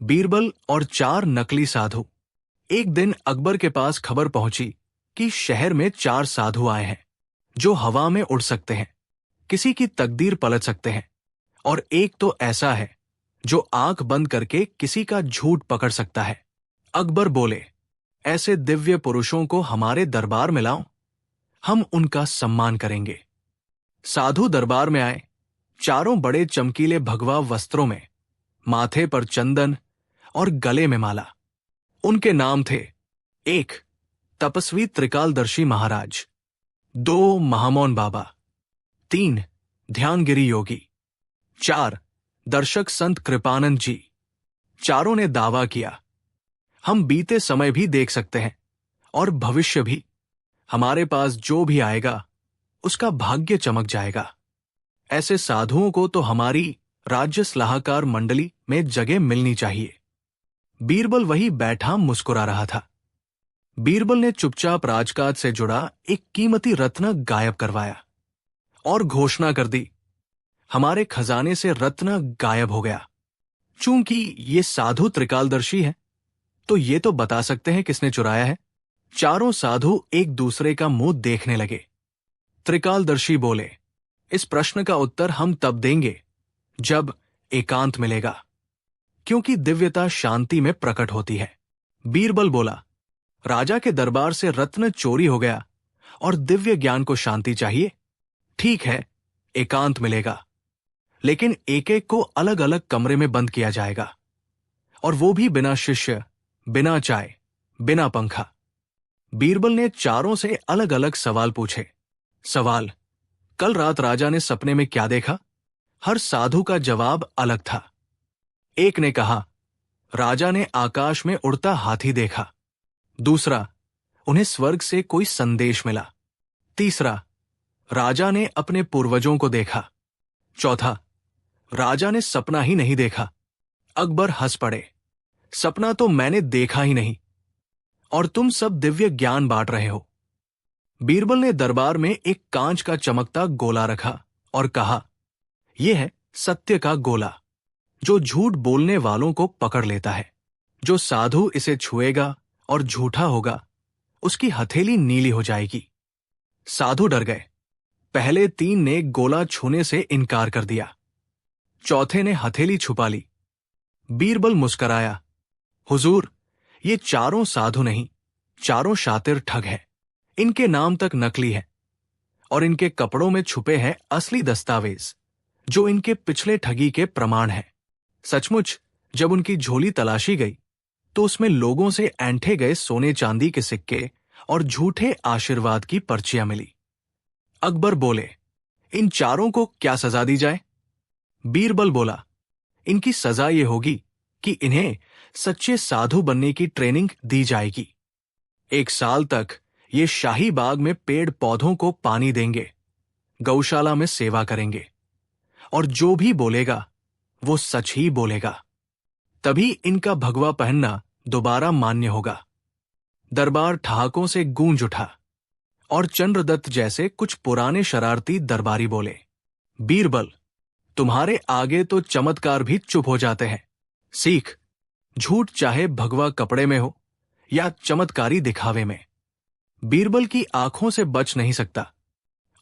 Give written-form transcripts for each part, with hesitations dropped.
बीरबल और 4 नकली साधु। एक दिन अकबर के पास खबर पहुंची कि शहर में 4 साधु आए हैं जो हवा में उड़ सकते हैं, किसी की तकदीर पलट सकते हैं, और एक तो ऐसा है जो आंख बंद करके किसी का झूठ पकड़ सकता है। अकबर बोले, ऐसे दिव्य पुरुषों को हमारे दरबार में लाओ, हम उनका सम्मान करेंगे। साधु दरबार में आए, चारों बड़े चमकीले भगवा वस्त्रों में, माथे पर चंदन और गले में माला। उनके नाम थे 1 तपस्वी त्रिकालदर्शी महाराज, 2 महामौन बाबा, 3 ध्यानगिरी योगी, 4 दर्शक संत कृपानंद जी। चारों ने दावा किया, हम बीते समय भी देख सकते हैं और भविष्य भी। हमारे पास जो भी आएगा उसका भाग्य चमक जाएगा। ऐसे साधुओं को तो हमारी राज्य सलाहकार मंडली में जगह मिलनी चाहिए। बीरबल वही बैठा मुस्कुरा रहा था। बीरबल ने चुपचाप राजकाज से जुड़ा एक कीमती रत्न गायब करवाया और घोषणा कर दी, हमारे खजाने से रत्न गायब हो गया। चूंकि ये साधु त्रिकालदर्शी है तो ये तो बता सकते हैं किसने चुराया है। चारों साधु एक दूसरे का मुंह देखने लगे। त्रिकालदर्शी बोले, इस प्रश्न का उत्तर हम तब देंगे जब एकांत मिलेगा, क्योंकि दिव्यता शांति में प्रकट होती है। बीरबल बोला, राजा के दरबार से रत्न चोरी हो गया और दिव्य ज्ञान को शांति चाहिए। ठीक है, एकांत मिलेगा, लेकिन एक एक को अलग अलग कमरे में बंद किया जाएगा, और वो भी बिना शिष्य, बिना चाय, बिना पंखा। बीरबल ने चारों से अलग अलग सवाल पूछे। सवाल, कल रात राजा ने सपने में क्या देखा? हर साधु का जवाब अलग था। एक ने कहा, राजा ने आकाश में उड़ता हाथी देखा। दूसरा, उन्हें स्वर्ग से कोई संदेश मिला। तीसरा, राजा ने अपने पूर्वजों को देखा। चौथा, राजा ने सपना ही नहीं देखा। अकबर हंस पड़े, सपना तो मैंने देखा ही नहीं, और तुम सब दिव्य ज्ञान बांट रहे हो। बीरबल ने दरबार में एक कांच का चमकता गोला रखा और कहा, यह है सत्य का गोला, जो झूठ बोलने वालों को पकड़ लेता है। जो साधु इसे छुएगा और झूठा होगा, उसकी हथेली नीली हो जाएगी। साधु डर गए। पहले 3 ने गोला छूने से इनकार कर दिया, चौथे ने हथेली छुपा ली। बीरबल मुस्कराया, हुजूर, ये चारों साधु नहीं, चारों शातिर ठग हैं। इनके नाम तक नकली है, और इनके कपड़ों में छुपे हैं असली दस्तावेज, जो इनके पिछले ठगी के प्रमाण हैं। सचमुच जब उनकी झोली तलाशी गई तो उसमें लोगों से ऐंठे गए सोने चांदी के सिक्के और झूठे आशीर्वाद की पर्चियां मिली। अकबर बोले, इन चारों को क्या सजा दी जाए? बीरबल बोला, इनकी सजा ये होगी कि इन्हें सच्चे साधु बनने की ट्रेनिंग दी जाएगी। 1 साल तक ये शाही बाग में पेड़ पौधों को पानी देंगे, गौशाला में सेवा करेंगे, और जो भी बोलेगा वो सच ही बोलेगा। तभी इनका भगवा पहनना दोबारा मान्य होगा। दरबार ठहाकों से गूंज उठा, और चंद्रदत्त जैसे कुछ पुराने शरारती दरबारी बोले, बीरबल, तुम्हारे आगे तो चमत्कार भी चुप हो जाते हैं। सीख, झूठ चाहे भगवा कपड़े में हो या चमत्कारी दिखावे में। बीरबल की आंखों से बच नहीं सकता,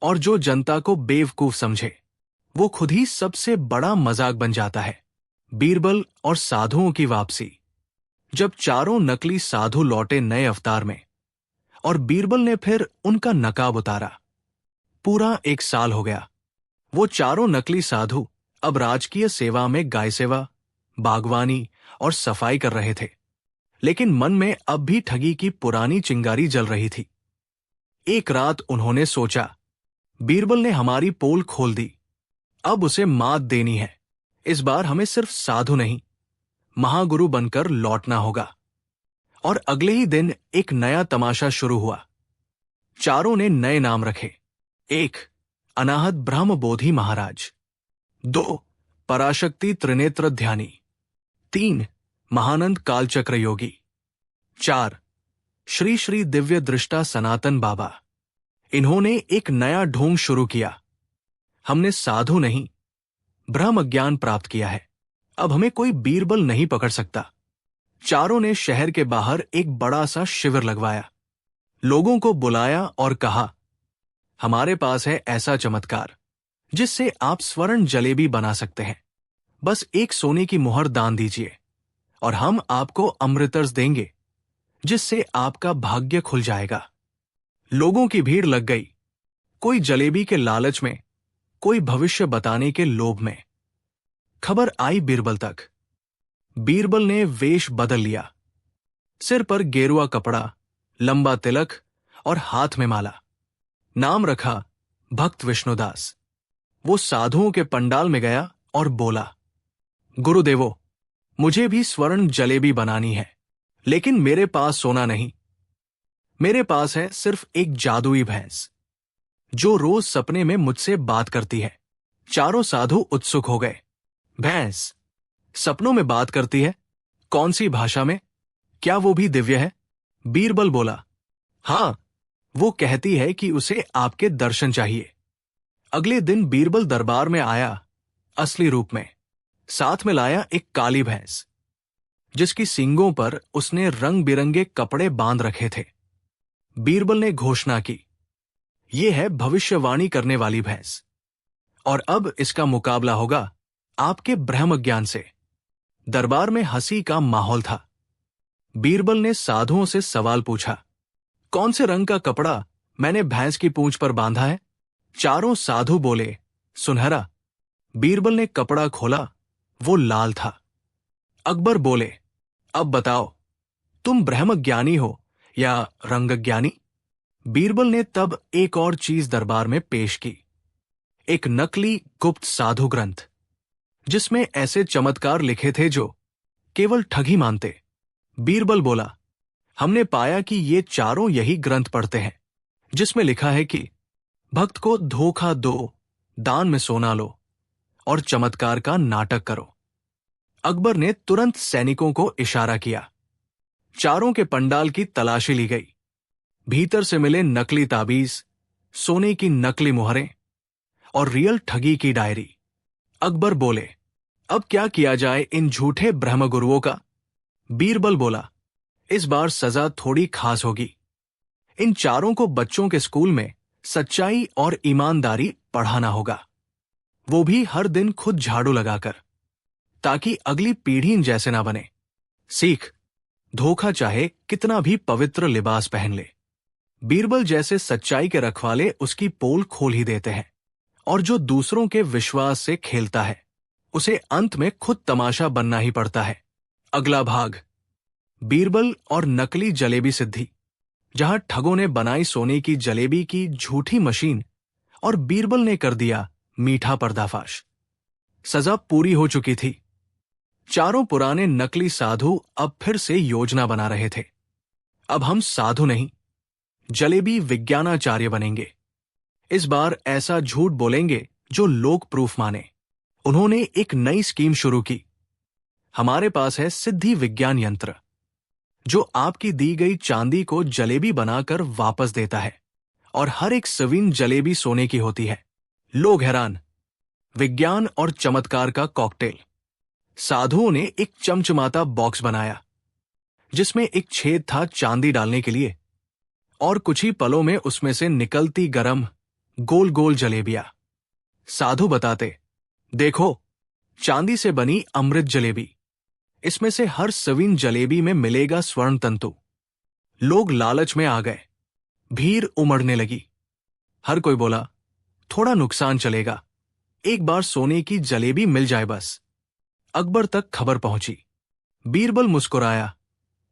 और जो जनता को बेवकूफ समझे वो खुद ही सबसे बड़ा मजाक बन जाता है। बीरबल और साधुओं की वापसी। जब चारों नकली साधु लौटे नए अवतार में, और बीरबल ने फिर उनका नकाब उतारा। पूरा 1 साल हो गया। वो चारों नकली साधु अब राजकीय सेवा में गाय सेवा, बागवानी और सफाई कर रहे थे, लेकिन मन में अब भी ठगी की पुरानी चिंगारी जल रही थी। एक रात उन्होंने सोचा, बीरबल ने हमारी पोल खोल दी, अब उसे मात देनी है। इस बार हमें सिर्फ साधु नहीं, महागुरु बनकर लौटना होगा। और अगले ही दिन एक नया तमाशा शुरू हुआ। चारों ने नए नाम रखे। 1 अनाहत ब्रह्मबोधि महाराज, 2 पराशक्ति त्रिनेत्र ध्यानी, 3 महानंद कालचक्र योगी, 4 श्री श्री दिव्य दृष्टा सनातन बाबा। इन्होंने एक नया ढोंग शुरू किया। हमने साधु नहीं, ब्रह्म ज्ञान प्राप्त किया है। अब हमें कोई बीरबल नहीं पकड़ सकता। चारों ने शहर के बाहर एक बड़ा सा शिविर लगवाया, लोगों को बुलाया और कहा, हमारे पास है ऐसा चमत्कार जिससे आप स्वर्ण जलेबी बना सकते हैं। बस एक सोने की मुहर दान दीजिए और हम आपको अमृतर्स देंगे, जिससे आपका भाग्य खुल जाएगा। लोगों की भीड़ लग गई, कोई जलेबी के लालच में, कोई भविष्य बताने के लोभ में। खबर आई बीरबल तक। बीरबल ने वेश बदल लिया, सिर पर गेरुआ कपड़ा, लंबा तिलक और हाथ में माला। नाम रखा भक्त विष्णुदास। वो साधुओं के पंडाल में गया और बोला, गुरुदेवो, मुझे भी स्वर्ण जलेबी बनानी है, लेकिन मेरे पास सोना नहीं। मेरे पास है सिर्फ एक जादुई भैंस जो रोज सपने में मुझसे बात करती है। चारों साधु उत्सुक हो गए। भैंस सपनों में बात करती है? कौन सी भाषा में? क्या वो भी दिव्य है? बीरबल बोला, हां, वो कहती है कि उसे आपके दर्शन चाहिए। अगले दिन बीरबल दरबार में आया, असली रूप में। साथ में लाया एक काली भैंस, जिसकी सींगों पर उसने रंग बिरंगे कपड़े बांध रखे थे। बीरबल ने घोषणा की, ये है भविष्यवाणी करने वाली भैंस, और अब इसका मुकाबला होगा आपके ब्रह्म ज्ञान से। दरबार में हंसी का माहौल था। बीरबल ने साधुओं से सवाल पूछा, कौन से रंग का कपड़ा मैंने भैंस की पूंछ पर बांधा है? चारों साधु बोले, सुनहरा। बीरबल ने कपड़ा खोला, वो लाल था। अकबर बोले, अब बताओ, तुम ब्रह्म ज्ञानी हो या रंग ज्ञानी? बीरबल ने तब एक और चीज दरबार में पेश की, एक नकली गुप्त साधु ग्रंथ, जिसमें ऐसे चमत्कार लिखे थे जो केवल ठगी मानते। बीरबल बोला, हमने पाया कि ये चारों यही ग्रंथ पढ़ते हैं, जिसमें लिखा है कि भक्त को धोखा दो, दान में सोना लो और चमत्कार का नाटक करो। अकबर ने तुरंत सैनिकों को इशारा किया। चारों के पंडाल की तलाशी ली गई। भीतर से मिले नकली ताबीज, सोने की नकली मुहरें और रियल ठगी की डायरी। अकबर बोले, अब क्या किया जाए इन झूठे ब्रह्मगुरुओं का? बीरबल बोला, इस बार सजा थोड़ी खास होगी। इन चारों को बच्चों के स्कूल में सच्चाई और ईमानदारी पढ़ाना होगा, वो भी हर दिन खुद झाड़ू लगाकर, ताकि अगली पीढ़ी इन जैसे ना बने। सीख, धोखा चाहे कितना भी पवित्र लिबास पहन ले, बीरबल जैसे सच्चाई के रखवाले उसकी पोल खोल ही देते हैं, और जो दूसरों के विश्वास से खेलता है उसे अंत में खुद तमाशा बनना ही पड़ता है। अगला भाग, बीरबल और नकली जलेबी सिद्धि। जहां ठगों ने बनाई सोने की जलेबी की झूठी मशीन और बीरबल ने कर दिया मीठा पर्दाफाश। सजा पूरी हो चुकी थी। चारों पुराने नकली साधु अब फिर से योजना बना रहे थे। अब हम साधु नहीं, जलेबी विज्ञानाचार्य बनेंगे। इस बार ऐसा झूठ बोलेंगे जो लोग प्रूफ माने। उन्होंने एक नई स्कीम शुरू की। हमारे पास है सिद्धि विज्ञान यंत्र, जो आपकी दी गई चांदी को जलेबी बनाकर वापस देता है, और हर एक सवीन जलेबी सोने की होती है। लोग हैरान। विज्ञान और चमत्कार का कॉकटेल। साधुओं ने एक चमचमाता बॉक्स बनाया, जिसमें एक छेद था चांदी डालने के लिए, और कुछ ही पलों में उसमें से निकलती गरम गोल गोल जलेबियां। साधु बताते, देखो, चांदी से बनी अमृत जलेबी। इसमें से हर सवीन जलेबी में मिलेगा स्वर्ण तंतु। लोग लालच में आ गए। भीड़ उमड़ने लगी। हर कोई बोला, थोड़ा नुकसान चलेगा, एक बार सोने की जलेबी मिल जाए बस। अकबर तक खबर पहुंची। बीरबल मुस्कुराया,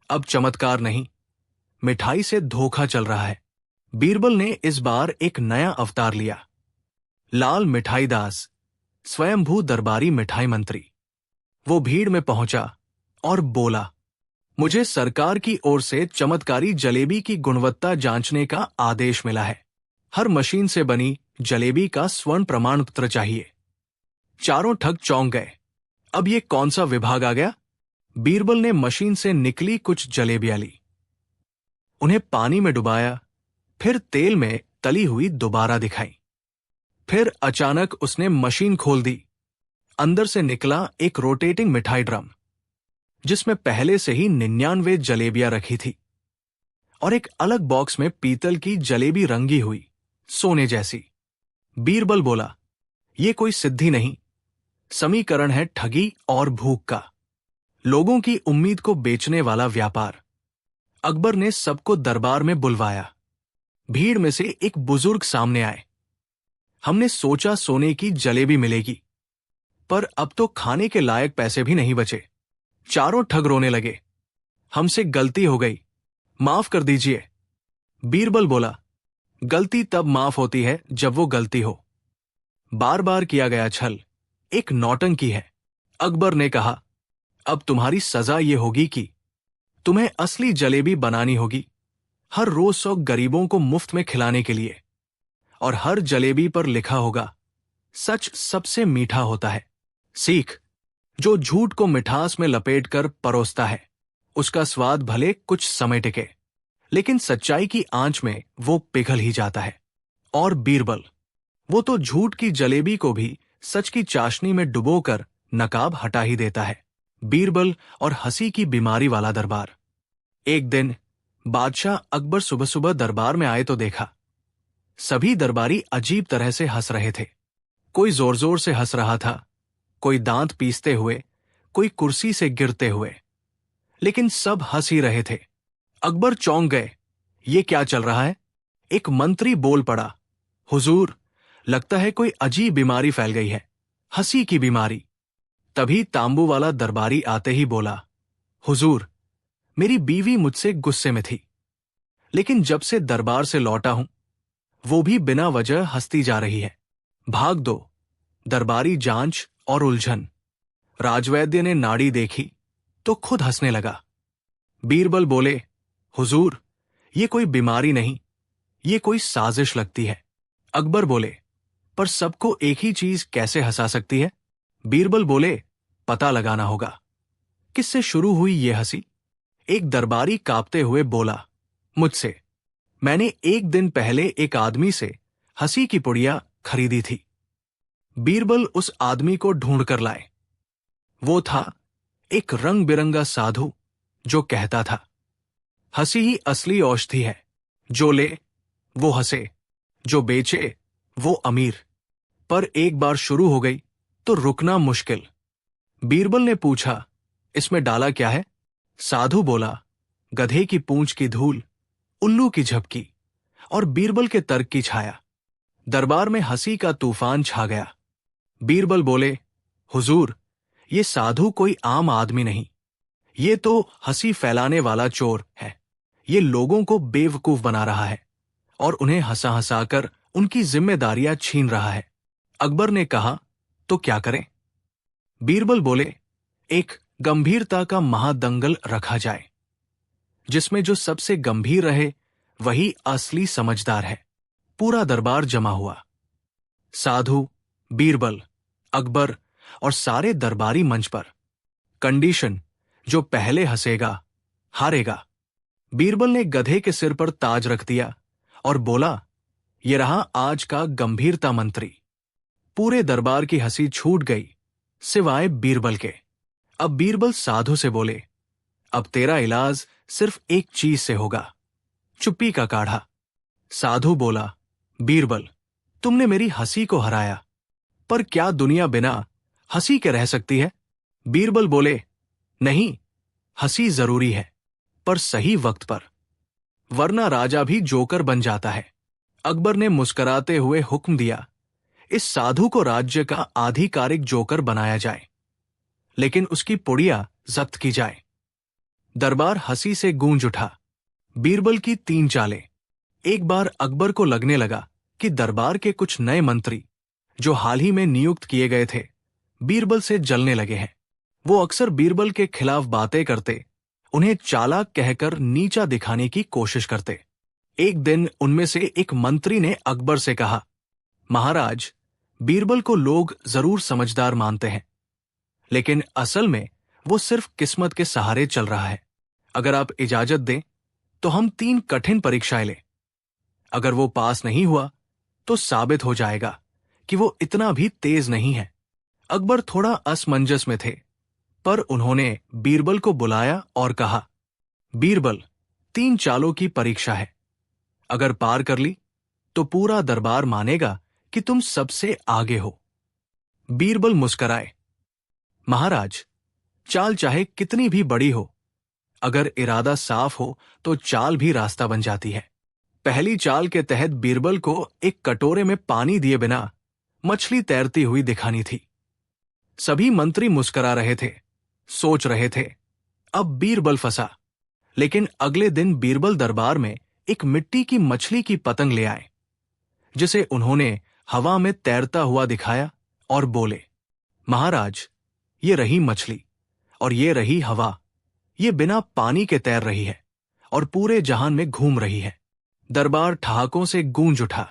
अब चमत्कार नहीं, मिठाई से धोखा चल रहा है। बीरबल ने इस बार एक नया अवतार लिया। लाल मिठाई दास, स्वयंभू दरबारी मिठाई मंत्री। वो भीड़ में पहुंचा और बोला, मुझे सरकार की ओर से चमत्कारी जलेबी की गुणवत्ता जांचने का आदेश मिला है। हर मशीन से बनी जलेबी का स्वर्ण प्रमाण पत्र चाहिए। चारों ठग चौंक गए। अब ये कौन सा विभाग आ गया? बीरबल ने मशीन से निकली कुछ जलेबियां ली, उन्हें पानी में डुबाया, फिर तेल में तली हुई दोबारा दिखाई। फिर अचानक उसने मशीन खोल दी अंदर से निकला एक रोटेटिंग मिठाई ड्रम, जिसमें पहले से ही 99 जलेबियां रखी थी, और एक अलग बॉक्स में पीतल की जलेबी रंगी हुई, सोने जैसी। बीरबल बोला, ये कोई सिद्धि नहीं, समीकरण है ठगी और भूख का, लोगों की उम्मीद को बेचने वाला व्यापार। अकबर ने सबको दरबार में बुलवाया। भीड़ में से एक बुजुर्ग सामने आए। हमने सोचा सोने की जलेबी मिलेगी, पर अब तो खाने के लायक पैसे भी नहीं बचे। चारों ठग रोने लगे। हमसे गलती हो गई, माफ कर दीजिए। बीरबल बोला, गलती तब माफ होती है जब वो गलती हो। बार बार किया गया छल एक नौटंकी है। अकबर ने कहा, अब तुम्हारी सजा ये होगी कि तुम्हें असली जलेबी बनानी होगी, हर रोज 100 गरीबों को मुफ्त में खिलाने के लिए, और हर जलेबी पर लिखा होगा, सच सबसे मीठा होता है। सीख, जो झूठ को मिठास में लपेटकर परोसता है, उसका स्वाद भले कुछ समय टिके, लेकिन सच्चाई की आंच में वो पिघल ही जाता है। और बीरबल, वो तो झूठ की जलेबी को भी सच की चाशनी में डुबोकर नकाब हटा ही देता है। बीरबल और हंसी की बीमारी वाला दरबार। एक दिन बादशाह अकबर सुबह सुबह दरबार में आए तो देखा, सभी दरबारी अजीब तरह से हंस रहे थे। कोई जोर जोर से हंस रहा था, कोई दांत पीसते हुए, कोई कुर्सी से गिरते हुए, लेकिन सब हंस ही रहे थे। अकबर चौंक गए, ये क्या चल रहा है? एक मंत्री बोल पड़ा, हुजूर, लगता है कोई अजीब बीमारी फैल गई है, हंसी की बीमारी। तभी तांबू वाला दरबारी आते ही बोला, हुजूर, मेरी बीवी मुझसे गुस्से में थी, लेकिन जब से दरबार से लौटा हूं, वो भी बिना वजह हंसती जा रही है। भाग दो। दरबारी जांच और उलझन। राजवैद्य ने नाड़ी देखी तो खुद हंसने लगा। बीरबल बोले, हुजूर, ये कोई बीमारी नहीं, ये कोई साजिश लगती है। अकबर बोले, पर सबको एक ही चीज कैसे हंसा सकती है? बीरबल बोले, पता लगाना होगा। किससे शुरू हुई ये हंसी? एक दरबारी कांपते हुए बोला, मुझसे। मैंने एक दिन पहले एक आदमी से हंसी की पुड़िया खरीदी थी। बीरबल उस आदमी को ढूंढ कर लाए। वो था एक रंग बिरंगा साधु जो कहता था, हंसी ही असली औषधि है, जो ले वो हंसे, जो बेचे वो अमीर। पर एक बार शुरू हो गई तो रुकना मुश्किल। बीरबल ने पूछा, इसमें डाला क्या है? साधु बोला, गधे की पूंछ की धूल, उल्लू की झपकी और बीरबल के तर्क की छाया। दरबार में हंसी का तूफान छा गया। बीरबल बोले, हुजूर, ये साधु कोई आम आदमी नहीं, ये तो हंसी फैलाने वाला चोर है। ये लोगों को बेवकूफ बना रहा है और उन्हें हंसा हंसाकर उनकी जिम्मेदारियां छीन रहा है। अकबर ने कहा, तो क्या करें? बीरबल बोले, एक गंभीरता का महादंगल रखा जाए, जिसमें जो सबसे गंभीर रहे वही असली समझदार है। पूरा दरबार जमा हुआ। साधु, बीरबल, अकबर और सारे दरबारी मंच पर। कंडीशन, जो पहले हंसेगा हारेगा। बीरबल ने गधे के सिर पर ताज रख दिया और बोला, ये रहा आज का गंभीरता मंत्री। पूरे दरबार की हंसी छूट गई सिवाय बीरबल के। अब बीरबल साधु से बोले, अब तेरा इलाज सिर्फ एक चीज से होगा, चुप्पी का काढ़ा। साधु बोला, बीरबल, तुमने मेरी हंसी को हराया, पर क्या दुनिया बिना हंसी के रह सकती है? बीरबल बोले, नहीं, हंसी जरूरी है, पर सही वक्त पर, वरना राजा भी जोकर बन जाता है। अकबर ने मुस्कुराते हुए हुक्म दिया, इस साधु को राज्य का आधिकारिक जोकर बनाया जाए, लेकिन उसकी पुड़िया जब्त की जाए। दरबार हंसी से गूंज उठा। बीरबल की 3 चालें। एक बार अकबर को लगने लगा कि दरबार के कुछ नए मंत्री जो हाल ही में नियुक्त किए गए थे, बीरबल से जलने लगे हैं। वो अक्सर बीरबल के खिलाफ बातें करते, उन्हें चालाक कहकर नीचा दिखाने की कोशिश करते। एक दिन उनमें से एक मंत्री ने अकबर से कहा, महाराज, बीरबल को लोग जरूर समझदार मानते हैं, लेकिन असल में वो सिर्फ किस्मत के सहारे चल रहा है। अगर आप इजाजत दें तो हम 3 कठिन परीक्षाएं लें। अगर वो पास नहीं हुआ तो साबित हो जाएगा कि वो इतना भी तेज नहीं है अकबर थोड़ा असमंजस में थे, पर उन्होंने बीरबल को बुलाया और कहा, बीरबल, 3 चालों की परीक्षा है। अगर पार कर ली तो पूरा दरबार मानेगा कि तुम सबसे आगे हो। बीरबल मुस्कराए, महाराज, चाल चाहे कितनी भी बड़ी हो, अगर इरादा साफ हो तो चाल भी रास्ता बन जाती है। पहली चाल के तहत बीरबल को एक कटोरे में पानी दिए बिना मछली तैरती हुई दिखानी थी। सभी मंत्री मुस्करा रहे थे, सोच रहे थे, अब बीरबल फंसा। लेकिन अगले दिन बीरबल दरबार में एक मिट्टी की मछली की पतंग ले आए, जिसे उन्होंने हवा में तैरता हुआ दिखाया और बोले, महाराज, ये रही मछली और ये रही हवा। ये बिना पानी के तैर रही है और पूरे जहान में घूम रही है। दरबार ठहाकों से गूंज उठा।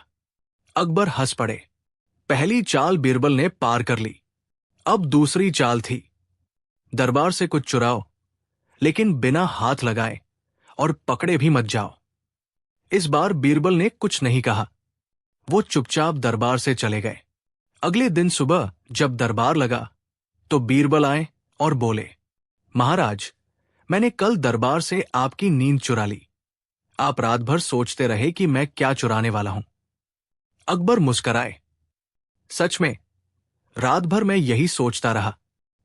अकबर हंस पड़े। पहली चाल बीरबल ने पार कर ली। अब दूसरी चाल थी, दरबार से कुछ चुराओ, लेकिन बिना हाथ लगाए, और पकड़े भी मत जाओ। इस बार बीरबल ने कुछ नहीं कहा। वो चुपचाप दरबार से चले गए। अगले दिन सुबह जब दरबार लगा तो बीरबल आए और बोले, महाराज, मैंने कल दरबार से आपकी नींद चुरा ली। आप रात भर सोचते रहे कि मैं क्या चुराने वाला हूं। अकबर मुस्कराए, सच में, रात भर मैं यही सोचता रहा,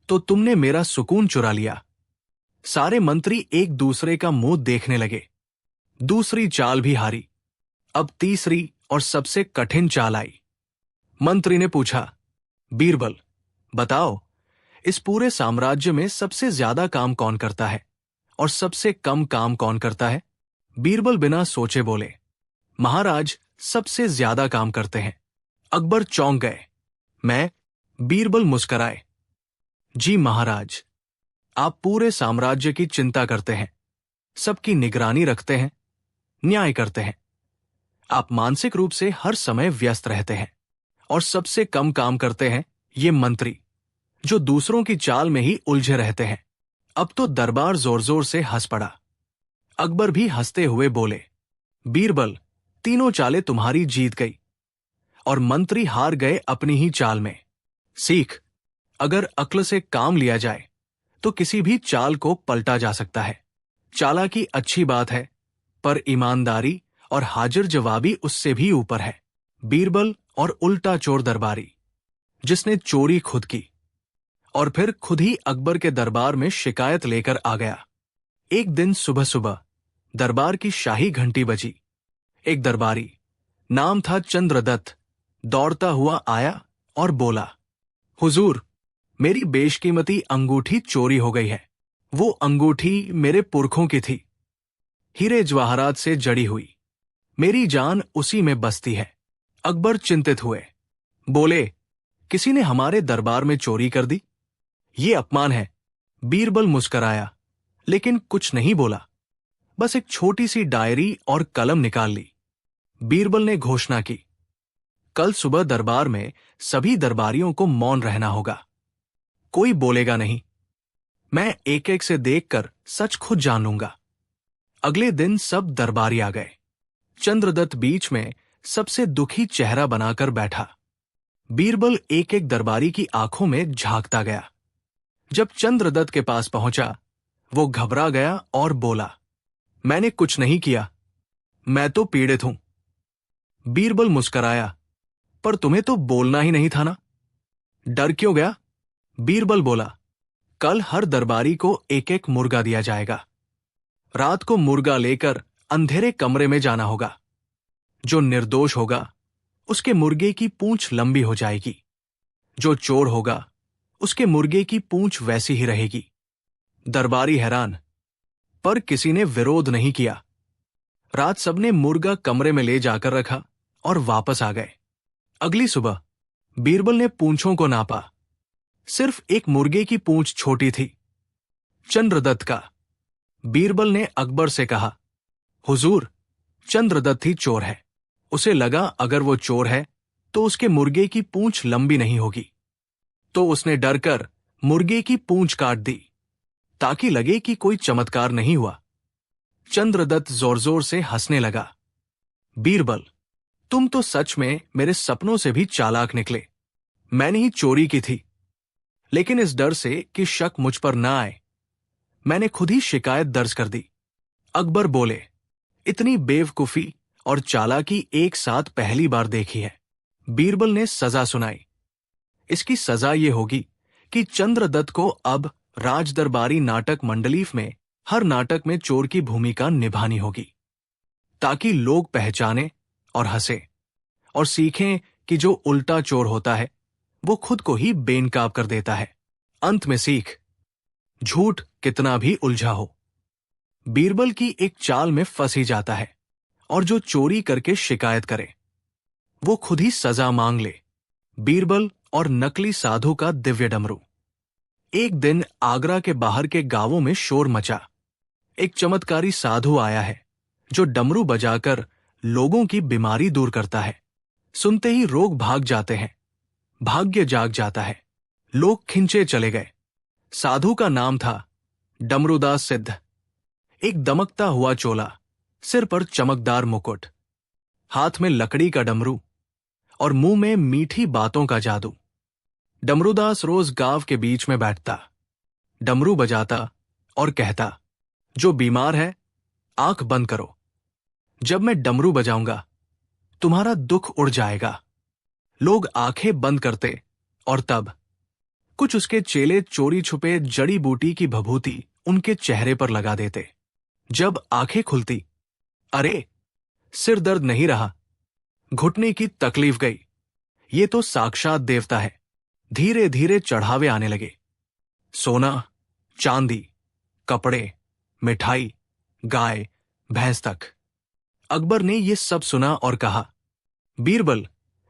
तो तुमने मेरा सुकून चुरा लिया। सारे मंत्री एक दूसरे का मुंह देखने लगे। दूसरी चाल भी हारी। अब तीसरी और सबसे कठिन चाल आई। मंत्री ने पूछा, बीरबल, बताओ, इस पूरे साम्राज्य में सबसे ज्यादा काम कौन करता है और सबसे कम काम कौन करता है? बीरबल बिना सोचे बोले, महाराज, सबसे ज्यादा काम करते हैं। अकबर चौंक गए। मैं? बीरबल मुस्कराए, जी महाराज, आप पूरे साम्राज्य की चिंता करते हैं, सबकी निगरानी रखते हैं, न्याय करते हैं। आप मानसिक रूप से हर समय व्यस्त रहते हैं। और सबसे कम काम करते हैं ये मंत्री, जो दूसरों की चाल में ही उलझे रहते हैं। अब तो दरबार जोर जोर से हंस पड़ा। अकबर भी हंसते हुए बोले, बीरबल, तीनों चालें तुम्हारी जीत गई और मंत्री हार गए अपनी ही चाल में। सीख, अगर अक्ल से काम लिया जाए तो किसी भी चाल को पलटा जा सकता है। चालाकी अच्छी बात है, पर ईमानदारी और हाजिर जवाबी उससे भी ऊपर है। बीरबल और उल्टा चोर दरबारी, जिसने चोरी खुद की और फिर खुद ही अकबर के दरबार में शिकायत लेकर आ गया। एक दिन सुबह सुबह दरबार की शाही घंटी बजी। एक दरबारी, नाम था चंद्रदत्त, दौड़ता हुआ आया और बोला, हुजूर, मेरी बेशकीमती अंगूठी चोरी हो गई है। वो अंगूठी मेरे पुरखों की थी, हीरे जवाहरात से जड़ी हुई। मेरी जान उसी में बसती है। अकबर चिंतित हुए, बोले, किसी ने हमारे दरबार में चोरी कर दी? ये अपमान है। बीरबल मुस्कराया, लेकिन कुछ नहीं बोला। बस एक छोटी सी डायरी और कलम निकाल ली। बीरबल ने घोषणा की, कल सुबह दरबार में सभी दरबारियों को मौन रहना होगा। कोई बोलेगा नहीं। मैं एक एक से देखकर सच खुद जान लूंगा। अगले दिन सब दरबारी आ गए। चंद्रदत्त बीच में सबसे दुखी चेहरा बनाकर बैठा। बीरबल एक एक दरबारी की आंखों में झांकता गया। जब चंद्रदत्त के पास पहुंचा, वो घबरा गया और बोला, मैंने कुछ नहीं किया, मैं तो पीड़ित हूं। बीरबल मुस्कराया, पर तुम्हें तो बोलना ही नहीं था ना? डर क्यों गया? बीरबल बोला, कल हर दरबारी को एक एक मुर्गा दिया जाएगा। रात को मुर्गा लेकर अंधेरे कमरे में जाना होगा। जो निर्दोष होगा उसके मुर्गे की पूंछ लंबी हो जाएगी। जो चोर होगा उसके मुर्गे की पूंछ वैसी ही रहेगी। दरबारी हैरान, पर किसी ने विरोध नहीं किया। रात सबने मुर्गा कमरे में ले जाकर रखा और वापस आ गए। अगली सुबह बीरबल ने पूंछों को नापा। सिर्फ एक मुर्गे की पूंछ छोटी थी, चंद्रदत्त का। बीरबल ने अकबर से कहा, हुजूर, चंद्रदत्त ही चोर है। उसे लगा अगर वो चोर है तो उसके मुर्गे की पूंछ लंबी नहीं होगी, तो उसने डरकर मुर्गे की पूंछ काट दी, ताकि लगे कि कोई चमत्कार नहीं हुआ। चंद्रदत्त जोर जोर से हंसने लगा। बीरबल, तुम तो सच में मेरे सपनों से भी चालाक निकले। मैंने ही चोरी की थी, लेकिन इस डर से कि शक मुझ पर न आए, मैंने खुद ही शिकायत दर्ज कर दी। अकबर बोले, इतनी बेवकूफी और चालाकी एक साथ पहली बार देखी है। बीरबल ने सजा सुनाई। इसकी सजा ये होगी कि चंद्रदत्त को अब राजदरबारी नाटक मंडलीफ में हर नाटक में चोर की भूमिका निभानी होगी, ताकि लोग पहचाने और हंसे और सीखें कि जो उल्टा चोर होता है वो खुद को ही बेनकाब कर देता है। अंत में सीख, झूठ कितना भी उलझा हो, बीरबल की एक चाल में फंस ही जाता है, और जो चोरी करके शिकायत करे वो खुद ही सजा मांग ले। बीरबल और नकली साधु का दिव्य डमरू। एक दिन आगरा के बाहर के गांवों में शोर मचा। एक चमत्कारी साधु आया है जो डमरू बजाकर लोगों की बीमारी दूर करता है। सुनते ही रोग भाग जाते हैं, भाग्य जाग जाता है, लोग खिंचे चले गए। साधु का नाम था डमरूदास सिद्ध। एक दमकता हुआ चोला, सिर पर चमकदार मुकुट, हाथ में लकड़ी का डमरू और मुंह में मीठी बातों का जादू। डमरूदास रोज गांव के बीच में बैठता, डमरू बजाता और कहता, जो बीमार है आंख बंद करो, जब मैं डमरू बजाऊंगा तुम्हारा दुख उड़ जाएगा। लोग आंखें बंद करते और तब कुछ उसके चेले चोरी छुपे जड़ी बूटी की भभूति उनके चेहरे पर लगा देते। जब आंखें खुलती, अरे सिर दर्द नहीं रहा, घुटने की तकलीफ गई, ये तो साक्षात देवता है। धीरे धीरे चढ़ावे आने लगे, सोना, चांदी, कपड़े, मिठाई, गाय, भैंस तक। अकबर ने ये सब सुना और कहा, बीरबल,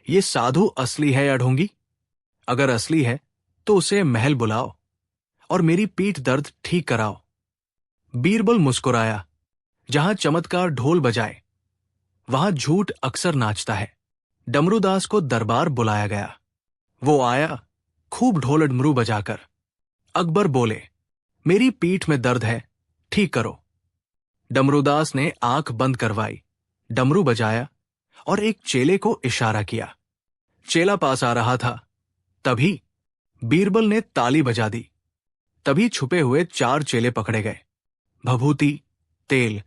ये साधु असली है या ढोंगी? अगर असली है तो उसे महल बुलाओ और मेरी पीठ दर्द ठीक कराओ। बीरबल मुस्कुराया, जहां चमत्कार ढोल बजाए वहां झूठ अक्सर नाचता है। डमरूदास को दरबार बुलाया गया। वो आया खूब ढोल डमरू बजाकर। अकबर बोले, मेरी पीठ में दर्द है, ठीक करो। डमरूदास ने आंख बंद करवाई, डमरू बजाया और एक चेले को इशारा किया। चेला पास आ रहा था, तभी बीरबल ने ताली बजा दी। तभी छुपे हुए 4 चेले पकड़े गए, भभूति, तेल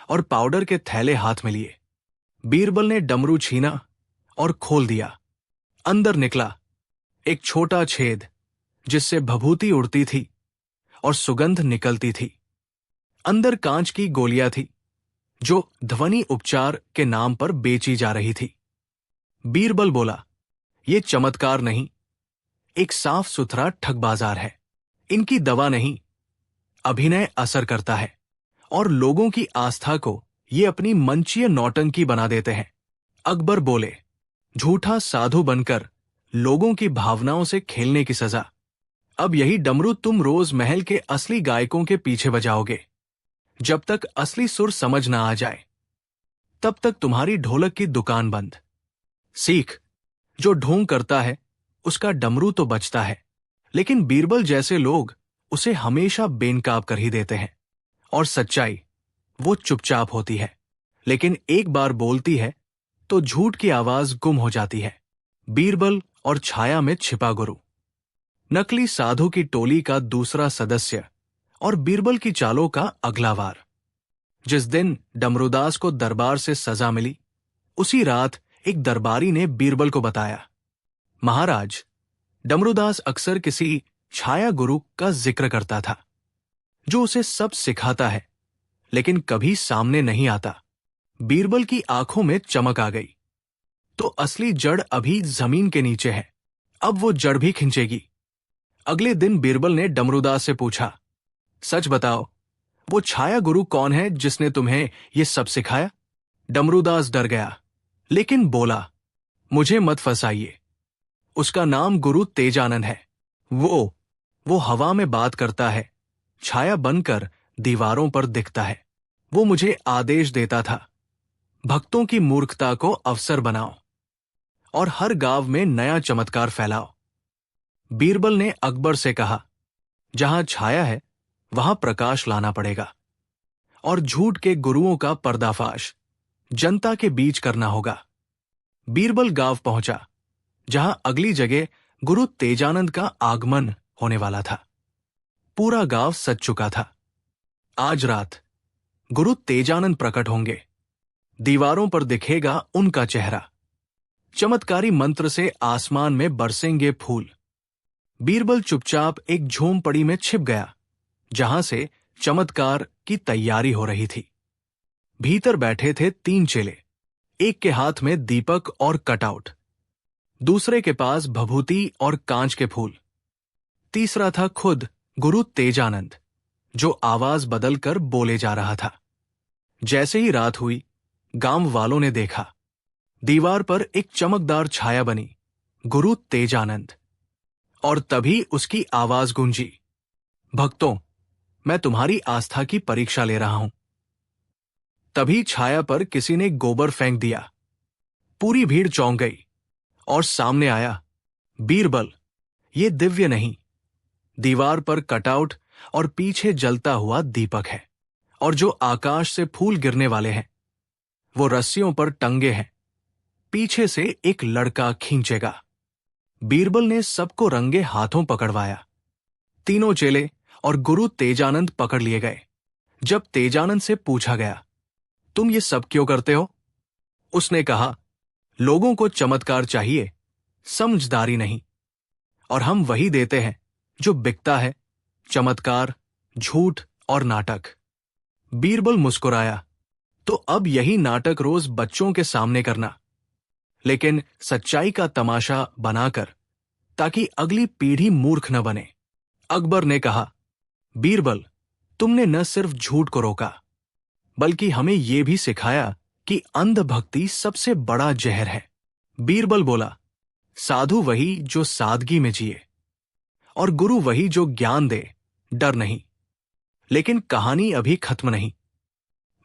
और पाउडर के थैले हाथ में लिए। बीरबल ने डमरू छीना और खोल दिया। अंदर निकला एक छोटा छेद जिससे भभूति उड़ती थी और सुगंध निकलती थी। अंदर कांच की गोलियां थी जो ध्वनि उपचार के नाम पर बेची जा रही थी। बीरबल बोला, ये चमत्कार नहीं, एक साफ सुथरा ठग बाजार है। इनकी दवा नहीं, अभिनय असर करता है और लोगों की आस्था को ये अपनी मंचीय नौटंकी बना देते हैं। अकबर बोले, झूठा साधु बनकर लोगों की भावनाओं से खेलने की सजा। अब यही डमरू तुम रोज महल के असली गायकों के पीछे बजाओगे। जब तक असली सुर समझ ना आ जाए तब तक तुम्हारी ढोलक की दुकान बंद। सीख, जो ढोंग करता है उसका डमरू तो बजता है, लेकिन बीरबल जैसे लोग उसे हमेशा बेनकाब कर ही देते हैं। और सच्चाई वो चुपचाप होती है, लेकिन एक बार बोलती है तो झूठ की आवाज गुम हो जाती है। बीरबल और छाया में छिपा गुरु। नकली साधु की टोली का दूसरा सदस्य और बीरबल की चालों का अगला वार। जिस दिन डमरूदास को दरबार से सजा मिली, उसी रात एक दरबारी ने बीरबल को बताया, महाराज, डमरूदास अक्सर किसी छाया गुरु का जिक्र करता था जो उसे सब सिखाता है लेकिन कभी सामने नहीं आता। बीरबल की आंखों में चमक आ गई। तो असली जड़ अभी जमीन के नीचे है, अब वो जड़ भी खिंचेगी। अगले दिन बीरबल ने डमरूदास से पूछा, सच बताओ, वो छाया गुरु कौन है जिसने तुम्हें ये सब सिखाया? डमरूदास डर गया, लेकिन बोला, मुझे मत फंसाइए। उसका नाम गुरु तेजानन है। वो हवा में बात करता है, छाया बनकर दीवारों पर दिखता है। वो मुझे आदेश देता था, भक्तों की मूर्खता को अवसर बनाओ और हर गांव में नया चमत्कार फैलाओ। बीरबल ने अकबर से कहा, जहां छाया है वहां प्रकाश लाना पड़ेगा और झूठ के गुरुओं का पर्दाफाश जनता के बीच करना होगा। बीरबल गांव पहुंचा, जहां अगली जगह गुरु तेजानंद का आगमन होने वाला था। पूरा गांव सज चुका था। आज रात गुरु तेजानंद प्रकट होंगे। दीवारों पर दिखेगा उनका चेहरा। चमत्कारी मंत्र से आसमान में बरसेंगे फूल। बीरबल चुपचाप एक झोंपड़ी में छिप गया, जहां से चमत्कार की तैयारी हो रही थी। भीतर बैठे थे 3 चेले। एक के हाथ में दीपक और कटआउट, दूसरे के पास भभूति और कांच के फूल, तीसरा था खुद गुरु तेजानंद, जो आवाज बदलकर बोले जा रहा था। जैसे ही रात हुई, गांव वालों ने देखा, दीवार पर एक चमकदार छाया बनी, गुरु तेजानंद। और तभी उसकी आवाज गूंजी, भक्तों, मैं तुम्हारी आस्था की परीक्षा ले रहा हूं। तभी छाया पर किसी ने गोबर फेंक दिया। पूरी भीड़ चौंक गई और सामने आया बीरबल। ये दिव्य नहीं, दीवार पर कटआउट और पीछे जलता हुआ दीपक है। और जो आकाश से फूल गिरने वाले हैं, वो रस्सियों पर टंगे हैं। पीछे से एक लड़का खींचेगा। बीरबल ने सबको रंगे हाथों पकड़वाया। तीनों चेले और गुरु तेजानंद पकड़ लिए गए। जब तेजानंद से पूछा गया, तुम ये सब क्यों करते हो? उसने कहा, लोगों को चमत्कार चाहिए, समझदारी नहीं। और हम वही देते हैं जो बिकता है, चमत्कार, झूठ और नाटक। बीरबल मुस्कुराया, तो अब यही नाटक रोज बच्चों के सामने करना, लेकिन सच्चाई का तमाशा बनाकर, ताकि अगली पीढ़ी मूर्ख न बने। अकबर ने कहा, बीरबल, तुमने न सिर्फ झूठ को रोका, बल्कि हमें यह भी सिखाया कि अंधभक्ति सबसे बड़ा जहर है। बीरबल बोला, साधु वही जो सादगी में जिए, और गुरु वही जो ज्ञान दे, डर नहीं। लेकिन कहानी अभी खत्म नहीं।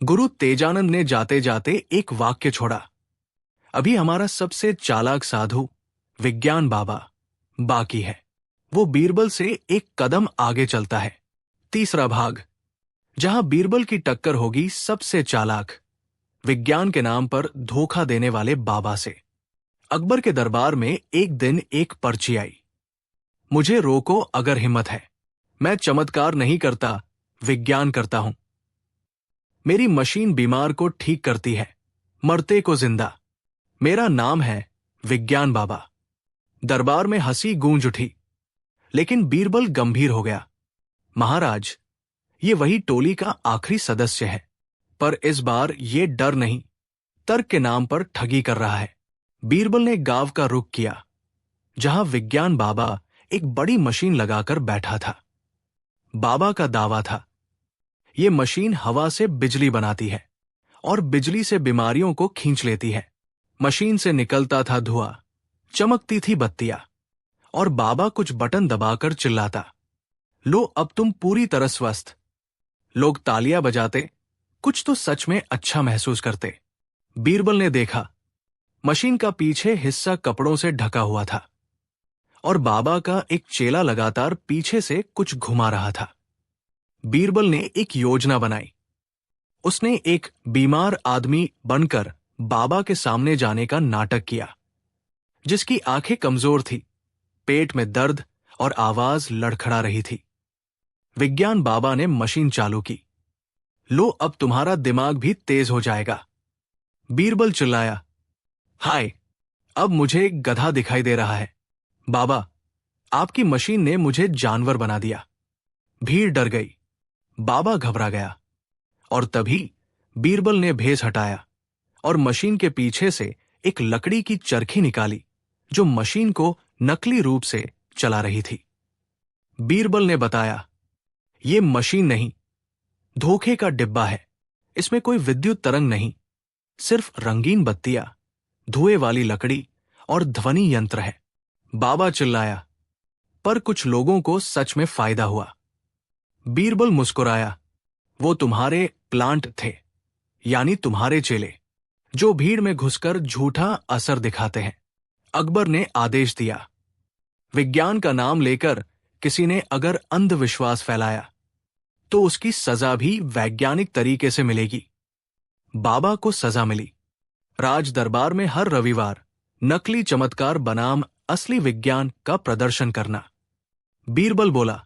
गुरु तेजानंद ने जाते जाते एक वाक्य छोड़ा, अभी हमारा सबसे चालाक साधु विज्ञान बाबा बाकी है। वो बीरबल से एक कदम आगे चलता है। तीसरा भाग, जहां बीरबल की टक्कर होगी सबसे चालाक, विज्ञान के नाम पर धोखा देने वाले बाबा से। अकबर के दरबार में एक दिन एक पर्ची आई, मुझे रोको अगर हिम्मत है, मैं चमत्कार नहीं करता, विज्ञान करता हूं। मेरी मशीन बीमार को ठीक करती है, मरते को जिंदा। मेरा नाम है विज्ञान बाबा। दरबार में हंसी गूंज उठी, लेकिन बीरबल गंभीर हो गया। महाराज, ये वही टोली का आखिरी सदस्य है, पर इस बार ये डर नहीं, तर्क के नाम पर ठगी कर रहा है। बीरबल ने गांव का रुख किया, जहां विज्ञान बाबा एक बड़ी मशीन लगाकर बैठा था। बाबा का दावा था, ये मशीन हवा से बिजली बनाती है और बिजली से बीमारियों को खींच लेती है। मशीन से निकलता था धुआं, चमकती थी बत्तियां, और बाबा कुछ बटन दबाकर चिल्लाता, लो अब तुम पूरी तरह स्वस्थ। लोग तालियां बजाते, कुछ तो सच में अच्छा महसूस करते। बीरबल ने देखा, मशीन का पीछे हिस्सा कपड़ों से ढका हुआ था, और बाबा का एक चेला लगातार पीछे से कुछ घुमा रहा था। बीरबल ने एक योजना बनाई। उसने एक बीमार आदमी बनकर बाबा के सामने जाने का नाटक किया, जिसकी आंखें कमजोर थी, पेट में दर्द और आवाज लड़खड़ा रही थी। विज्ञान बाबा ने मशीन चालू की, लो अब तुम्हारा दिमाग भी तेज हो जाएगा। बीरबल चिल्लाया, हाय, अब मुझे एक गधा दिखाई दे रहा है। बाबा, आपकी मशीन ने मुझे जानवर बना दिया। भीड़ डर गई, बाबा घबरा गया, और तभी बीरबल ने भेस हटाया और मशीन के पीछे से एक लकड़ी की चरखी निकाली, जो मशीन को नकली रूप से चला रही थी। बीरबल ने बताया, ये मशीन नहीं, धोखे का डिब्बा है। इसमें कोई विद्युत तरंग नहीं, सिर्फ रंगीन बत्तियां, धुएं वाली लकड़ी और ध्वनि यंत्र है। बाबा चिल्लाया, पर कुछ लोगों को सच में फायदा हुआ। बीरबल मुस्कुराया, वो तुम्हारे प्लांट थे, यानी तुम्हारे चेले, जो भीड़ में घुसकर झूठा असर दिखाते हैं। अकबर ने आदेश दिया, विज्ञान का नाम लेकर किसी ने अगर अंधविश्वास फैलाया, तो उसकी सजा भी वैज्ञानिक तरीके से मिलेगी। बाबा को सजा मिली। राज दरबार में हर रविवार नकली चमत्कार बनाम असली विज्ञान का प्रदर्शन करना। बीरबल बोला,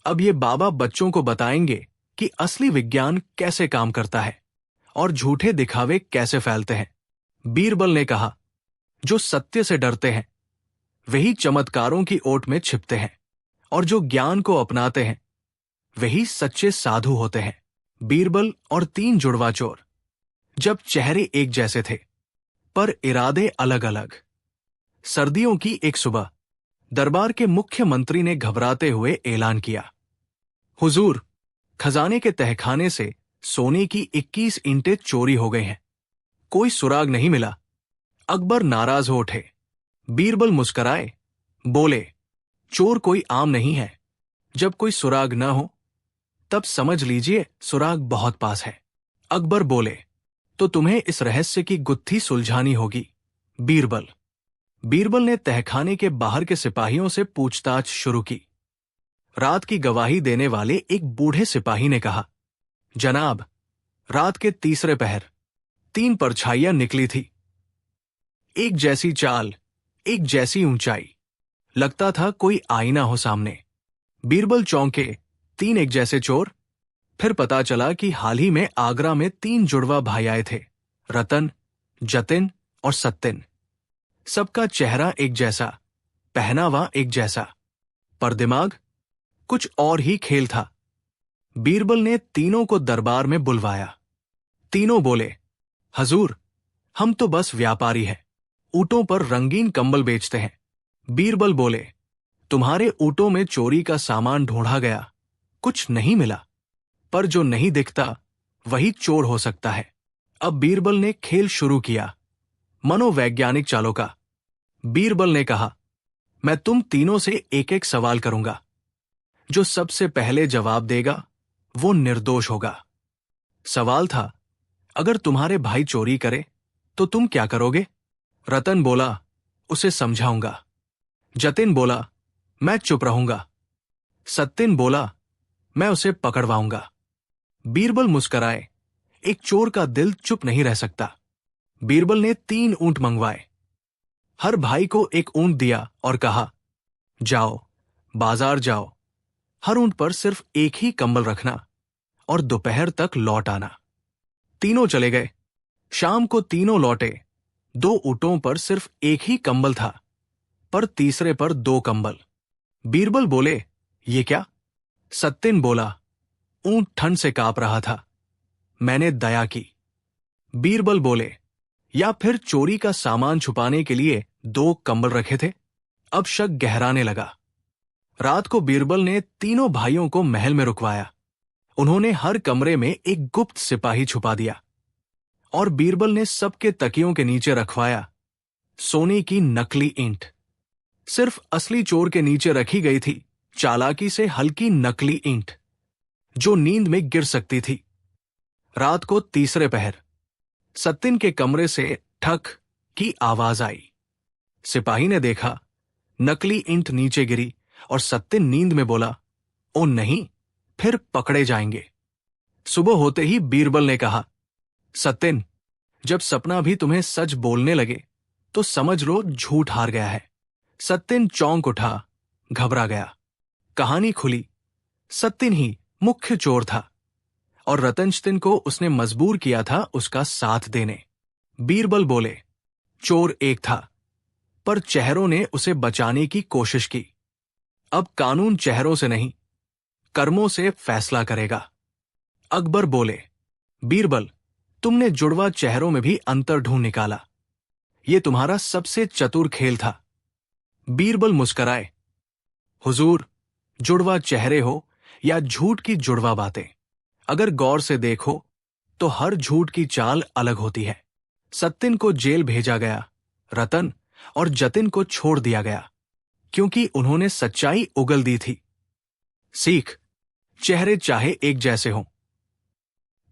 अब ये बाबा बच्चों को बताएंगे कि असली विज्ञान कैसे काम करता है और झूठे दिखावे कैसे फैलते हैं। बीरबल ने कहा, जो सत्य से डरते हैं वही चमत्कारों की ओट में छिपते हैं, और जो ज्ञान को अपनाते हैं वही सच्चे साधु होते हैं। बीरबल और 3 जुड़वा चोर। जब चेहरे एक जैसे थे पर इरादे अलग अलग। सर्दियों की एक सुबह दरबार के मुख्य मंत्री ने घबराते हुए ऐलान किया, हुजूर, खजाने के तहखाने से सोने की 21 ईंटें चोरी हो गई हैं। कोई सुराग नहीं मिला। अकबर नाराज हो उठे। बीरबल मुस्कराए, बोले, चोर कोई आम नहीं है। जब कोई सुराग न हो तब समझ लीजिए सुराग बहुत पास है। अकबर बोले, तो तुम्हें इस रहस्य की गुत्थी सुलझानी होगी। बीरबल ने तहखाने के बाहर के सिपाहियों से पूछताछ शुरू की। रात की गवाही देने वाले एक बूढ़े सिपाही ने कहा, जनाब, रात के तीसरे पहर 3 परछाइयां निकली थी। एक जैसी चाल, एक जैसी ऊंचाई, लगता था कोई आईना हो सामने। बीरबल चौंके, 3 एक जैसे चोर? फिर पता चला कि हाल ही में आगरा में 3 जुड़वा भाई आए थे, रतन, जतिन और सत्तिन। सबका चेहरा एक जैसा, पहनावा एक जैसा, पर दिमाग कुछ और ही खेल था। बीरबल ने तीनों को दरबार में बुलवाया। तीनों बोले, हजूर, हम तो बस व्यापारी हैं, ऊंटों पर रंगीन कंबल बेचते हैं। बीरबल बोले, तुम्हारे ऊंटों में चोरी का सामान ढूंढा गया, कुछ नहीं मिला, पर जो नहीं दिखता वही चोर हो सकता है। अब बीरबल ने खेल शुरू किया, मनोवैज्ञानिक चालों का। बीरबल ने कहा, मैं तुम तीनों से एक एक सवाल करूंगा। जो सबसे पहले जवाब देगा वो निर्दोष होगा। सवाल था, अगर तुम्हारे भाई चोरी करे तो तुम क्या करोगे? रतन बोला, उसे समझाऊंगा। जतिन बोला, मैं चुप रहूंगा। सत्तिन बोला, मैं उसे पकड़वाऊंगा। बीरबल मुस्कराए, एक चोर का दिल चुप नहीं रह सकता। बीरबल ने 3 ऊंट मंगवाए, हर भाई को एक ऊंट दिया और कहा, जाओ, बाजार जाओ, हर ऊंट पर सिर्फ एक ही कंबल रखना और दोपहर तक लौट आना। तीनों चले गए। शाम को तीनों लौटे। 2 ऊंटों पर सिर्फ एक ही कंबल था, पर तीसरे पर 2 कंबल। बीरबल बोले, ये क्या? सत्तिन बोला, ऊंट ठंड से कांप रहा था, मैंने दया की। बीरबल बोले, या फिर चोरी का सामान छुपाने के लिए 2 कंबल रखे थे? अब शक गहराने लगा। रात को बीरबल ने तीनों भाइयों को महल में रुकवाया। उन्होंने हर कमरे में एक गुप्त सिपाही छुपा दिया और बीरबल ने सबके तकियों के नीचे रखवाया सोने की नकली ईंट। सिर्फ असली चोर के नीचे रखी गई थी चालाकी से हल्की नकली ईंट, जो नींद में गिर सकती थी। रात को तीसरे पहर सत्तिन के कमरे से ठक की आवाज आई। सिपाही ने देखा, नकली ईंट नीचे गिरी और सत्तिन नींद में बोला, ओ नहीं, फिर पकड़े जाएंगे। सुबह होते ही बीरबल ने कहा, सत्तिन, जब सपना भी तुम्हें सच बोलने लगे तो समझ लो झूठ हार गया है। सत्तिन चौंक उठा, घबरा गया। कहानी खुली। सत्तिन ही मुख्य चोर था और रतनचतिन को उसने मजबूर किया था उसका साथ देने। बीरबल बोले, चोर एक था, पर चेहरों ने उसे बचाने की कोशिश की। अब कानून चेहरों से नहीं, कर्मों से फैसला करेगा। अकबर बोले, बीरबल, तुमने जुड़वा चेहरों में भी अंतर ढूंढ निकाला। ये तुम्हारा सबसे चतुर खेल था। बीरबल मुस्कराए, हुजूर, जुड़वा चेहरे हो या झूठ की जुड़वा बातें, अगर गौर से देखो तो हर झूठ की चाल अलग होती है। सत्तिन को जेल भेजा गया, रतन और जतिन को छोड़ दिया गया, क्योंकि उन्होंने सच्चाई उगल दी थी। सीख, चेहरे चाहे एक जैसे हों,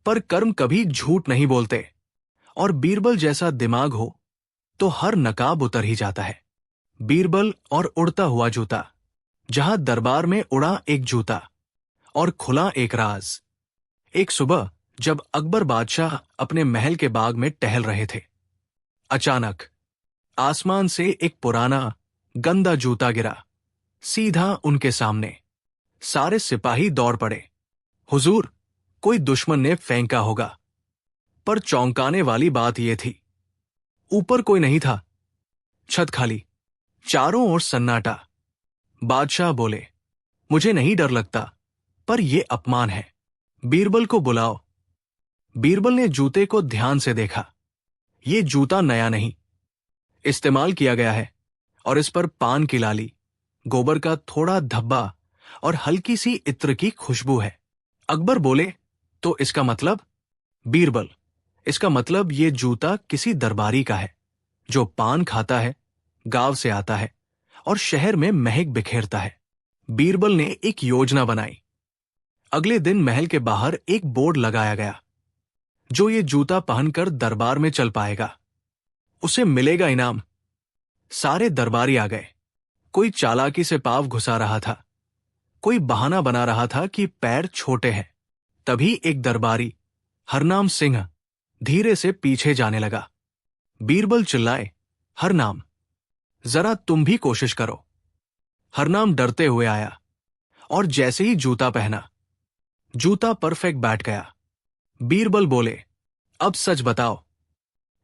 पर कर्म कभी झूठ नहीं बोलते, और बीरबल जैसा दिमाग हो तो हर नकाब उतर ही जाता है। बीरबल और उड़ता हुआ जूता। जहां दरबार में उड़ा एक जूता और खुला एक राज। एक सुबह जब अकबर बादशाह अपने महल के बाग में टहल रहे थे, अचानक आसमान से एक पुराना गंदा जूता गिरा। सीधा उनके सामने। सारे सिपाही दौड़ पड़े। हुजूर, कोई दुश्मन ने फेंका होगा। पर चौंकाने वाली बात यह थी, ऊपर कोई नहीं था। छत खाली, चारों ओर सन्नाटा। बादशाह बोले, मुझे नहीं डर लगता, पर यह अपमान है। बीरबल को बुलाओ। बीरबल ने जूते को ध्यान से देखा। ये जूता नया नहीं, इस्तेमाल किया गया है, और इस पर पान की लाली, गोबर का थोड़ा धब्बा और हल्की सी इत्र की खुशबू है। अकबर बोले, तो इसका मतलब? बीरबल, इसका मतलब ये जूता किसी दरबारी का है, जो पान खाता है, गांव से आता है और शहर में महक बिखेरता है। बीरबल ने एक योजना बनाई। अगले दिन महल के बाहर एक बोर्ड लगाया गया, जो ये जूता पहनकर दरबार में चल पाएगा, उसे मिलेगा इनाम। सारे दरबारी आ गए। कोई चालाकी से पांव घुसा रहा था, कोई बहाना बना रहा था कि पैर छोटे हैं। तभी एक दरबारी, हरनाम सिंह, धीरे से पीछे जाने लगा। बीरबल चिल्लाए, हरनाम, जरा तुम भी कोशिश करो। हरनाम डरते हुए आया और जैसे ही जूता पहना, जूता परफेक्ट बैठ गया। बीरबल बोले, अब सच बताओ,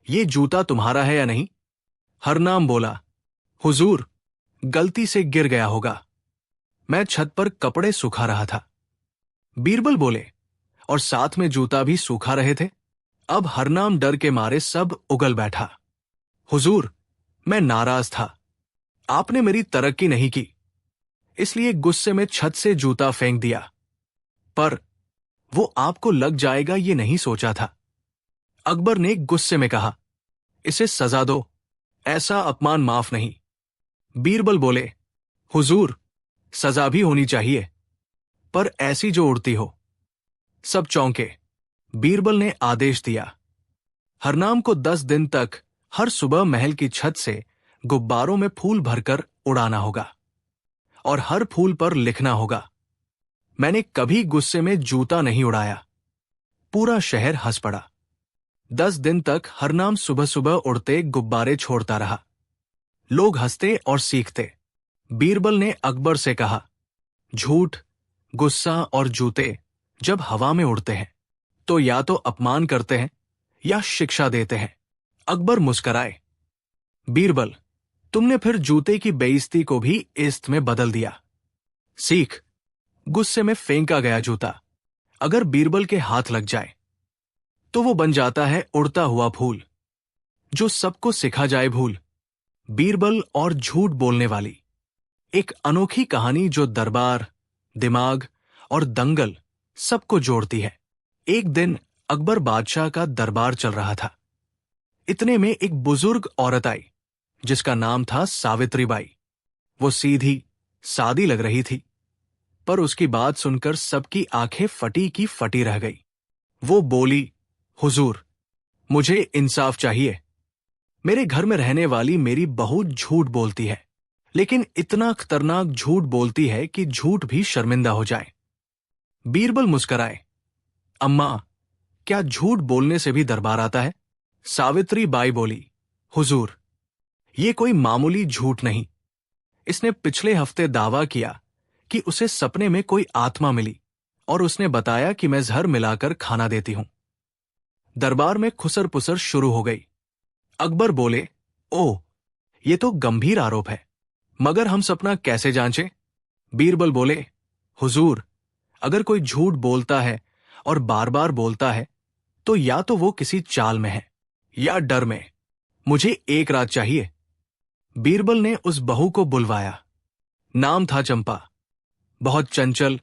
ये जूता तुम्हारा है या नहीं? हरनाम बोला, हुजूर, गलती से गिर गया होगा, मैं छत पर कपड़े सुखा रहा था। बीरबल बोले, और साथ में जूता भी सूखा रहे थे? अब हरनाम डर के मारे सब उगल बैठा। हुजूर, मैं नाराज था, आपने मेरी तरक्की नहीं की, इसलिए गुस्से में छत से जूता फेंक दिया। पर वो आपको लग जाएगा ये नहीं सोचा था। अकबर ने गुस्से में कहा, इसे सजा दो, ऐसा अपमान माफ नहीं। बीरबल बोले, हुजूर, सजा भी होनी चाहिए, पर ऐसी जो उड़ती हो। सब चौंके। बीरबल ने आदेश दिया, हरनाम को 10 दिन तक हर सुबह महल की छत से गुब्बारों में फूल भरकर उड़ाना होगा, और हर फूल पर लिखना होगा, मैंने कभी गुस्से में जूता नहीं उड़ाया। पूरा शहर हंस पड़ा। 10 दिन तक हरनाम सुबह सुबह उड़ते गुब्बारे छोड़ता रहा। लोग हंसते और सीखते। बीरबल ने अकबर से कहा, झूठ, गुस्सा और जूते जब हवा में उड़ते हैं तो या तो अपमान करते हैं या शिक्षा देते हैं। अकबर मुस्कराए। बीरबल, तुमने फिर जूते की बेइज्जती को भी इज्जत में बदल दिया। सीख। गुस्से में फेंका गया जूता अगर बीरबल के हाथ लग जाए तो वो बन जाता है उड़ता हुआ फूल, जो सबको सिखा जाए भूल। बीरबल और झूठ बोलने वाली, एक अनोखी कहानी जो दरबार, दिमाग और दंगल सबको जोड़ती है। एक दिन अकबर बादशाह का दरबार चल रहा था। इतने में एक बुजुर्ग औरत आई, जिसका नाम था सावित्री बाई। वो सीधी, सादी लग रही थी, पर उसकी बात सुनकर सबकी आंखें फटी की फटी रह गई। वो बोली, हुजूर, मुझे इंसाफ चाहिए। मेरे घर में रहने वाली मेरी बहू झूठ बोलती है, लेकिन इतना खतरनाक झूठ बोलती है कि झूठ भी शर्मिंदा हो जाए। बीरबल मुस्कराए। अम्मा, क्या झूठ बोलने से भी दरबार आता है? सावित्री बाई बोली, हुजूर, ये कोई मामूली झूठ नहीं। इसने पिछले हफ्ते दावा किया कि उसे सपने में कोई आत्मा मिली और उसने बताया कि मैं जहर मिलाकर खाना देती हूं। दरबार में खुसर पुसर शुरू हो गई। अकबर बोले, ओह, ये तो गंभीर आरोप है, मगर हम सपना कैसे जांचें? बीरबल बोले, हुजूर, अगर कोई झूठ बोलता है और बार बार बोलता है तो या तो वो किसी चाल में है या डर में। मुझे एक रात चाहिए। बीरबल ने उस बहू को बुलवाया। नाम था चंपा, बहुत चंचल,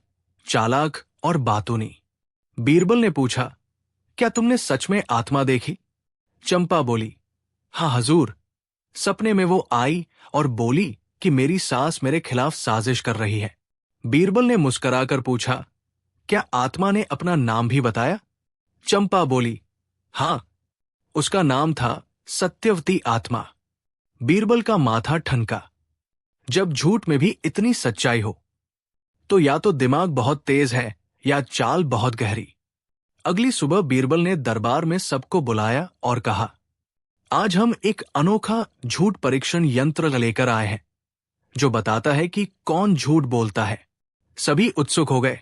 चालाक और बातूनी। बीरबल ने पूछा, क्या तुमने सच में आत्मा देखी? चंपा बोली, हाँ हजूर, सपने में वो आई और बोली कि मेरी सास मेरे खिलाफ साजिश कर रही है। बीरबल ने मुस्कुराकर पूछा, क्या आत्मा ने अपना नाम भी बताया? चंपा बोली, हां, उसका नाम था सत्यवती आत्मा। बीरबल का माथा ठनका। जब झूठ में भी इतनी सच्चाई हो तो या तो दिमाग बहुत तेज है या चाल बहुत गहरी। अगली सुबह बीरबल ने दरबार में सबको बुलाया और कहा, आज हम एक अनोखा झूठ परीक्षण यंत्र लेकर आए हैं, जो बताता है कि कौन झूठ बोलता है। सभी उत्सुक हो गए।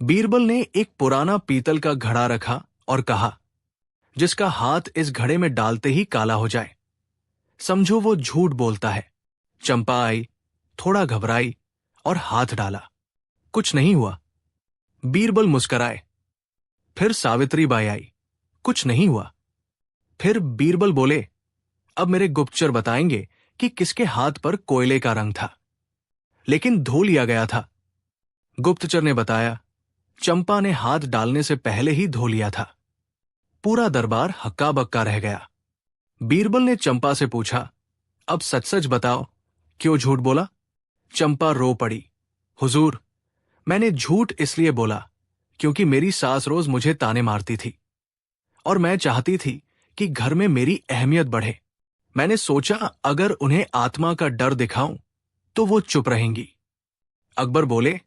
बीरबल ने एक पुराना पीतल का घड़ा रखा और कहा, जिसका हाथ इस घड़े में डालते ही काला हो जाए, समझो वो झूठ बोलता है। चंपा आई, थोड़ा घबराई और हाथ डाला। कुछ नहीं हुआ। बीरबल मुस्कराए। फिर सावित्री बाई आई। कुछ नहीं हुआ। फिर बीरबल बोले, अब मेरे गुप्तचर बताएंगे कि किसके हाथ पर कोयले का रंग था, लेकिन धो लिया गया था। गुप्तचर ने बताया, चंपा ने हाथ डालने से पहले ही धो लिया था। पूरा दरबार हक्का बक्का रह गया। बीरबल ने चंपा से पूछा, अब सच सच बताओ, क्यों झूठ बोला? चंपा रो पड़ी। हुजूर, मैंने झूठ इसलिए बोला क्योंकि मेरी सास रोज मुझे ताने मारती थी और मैं चाहती थी कि घर में मेरी अहमियत बढ़े। मैंने सोचा अगर उन्हें आत्मा का डर दिखाऊं तो वो चुप रहेंगी। अकबर बोले,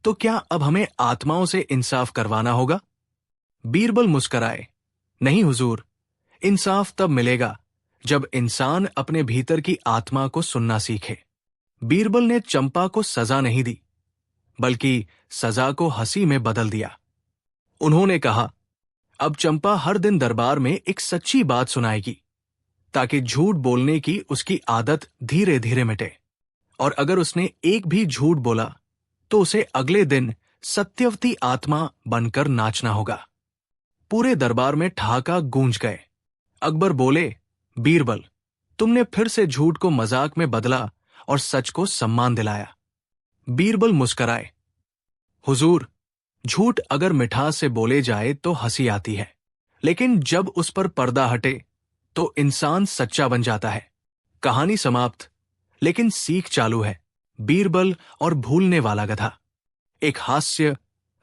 तो क्या अब हमें आत्माओं से इंसाफ करवाना होगा? बीरबल मुस्कराए, नहीं हुजूर, इंसाफ तब मिलेगा जब इंसान अपने भीतर की आत्मा को सुनना सीखे। बीरबल ने चंपा को सजा नहीं दी, बल्कि सजा को हंसी में बदल दिया। उन्होंने कहा, अब चंपा हर दिन दरबार में एक सच्ची बात सुनाएगी, ताकि झूठ बोलने की उसकी आदत धीरे धीरे मिटे। और अगर उसने एक भी झूठ बोला तो उसे अगले दिन सत्यवती आत्मा बनकर नाचना होगा। पूरे दरबार में ठहाका गूंज गए। अकबर बोले, बीरबल, तुमने फिर से झूठ को मजाक में बदला और सच को सम्मान दिलाया। बीरबल मुस्कराए, हुजूर, झूठ अगर मिठास से बोले जाए तो हंसी आती है, लेकिन जब उस पर पर्दा हटे तो इंसान सच्चा बन जाता है। कहानी समाप्त, लेकिन सीख चालू है। बीरबल और भूलने वाला गधा। एक हास्य,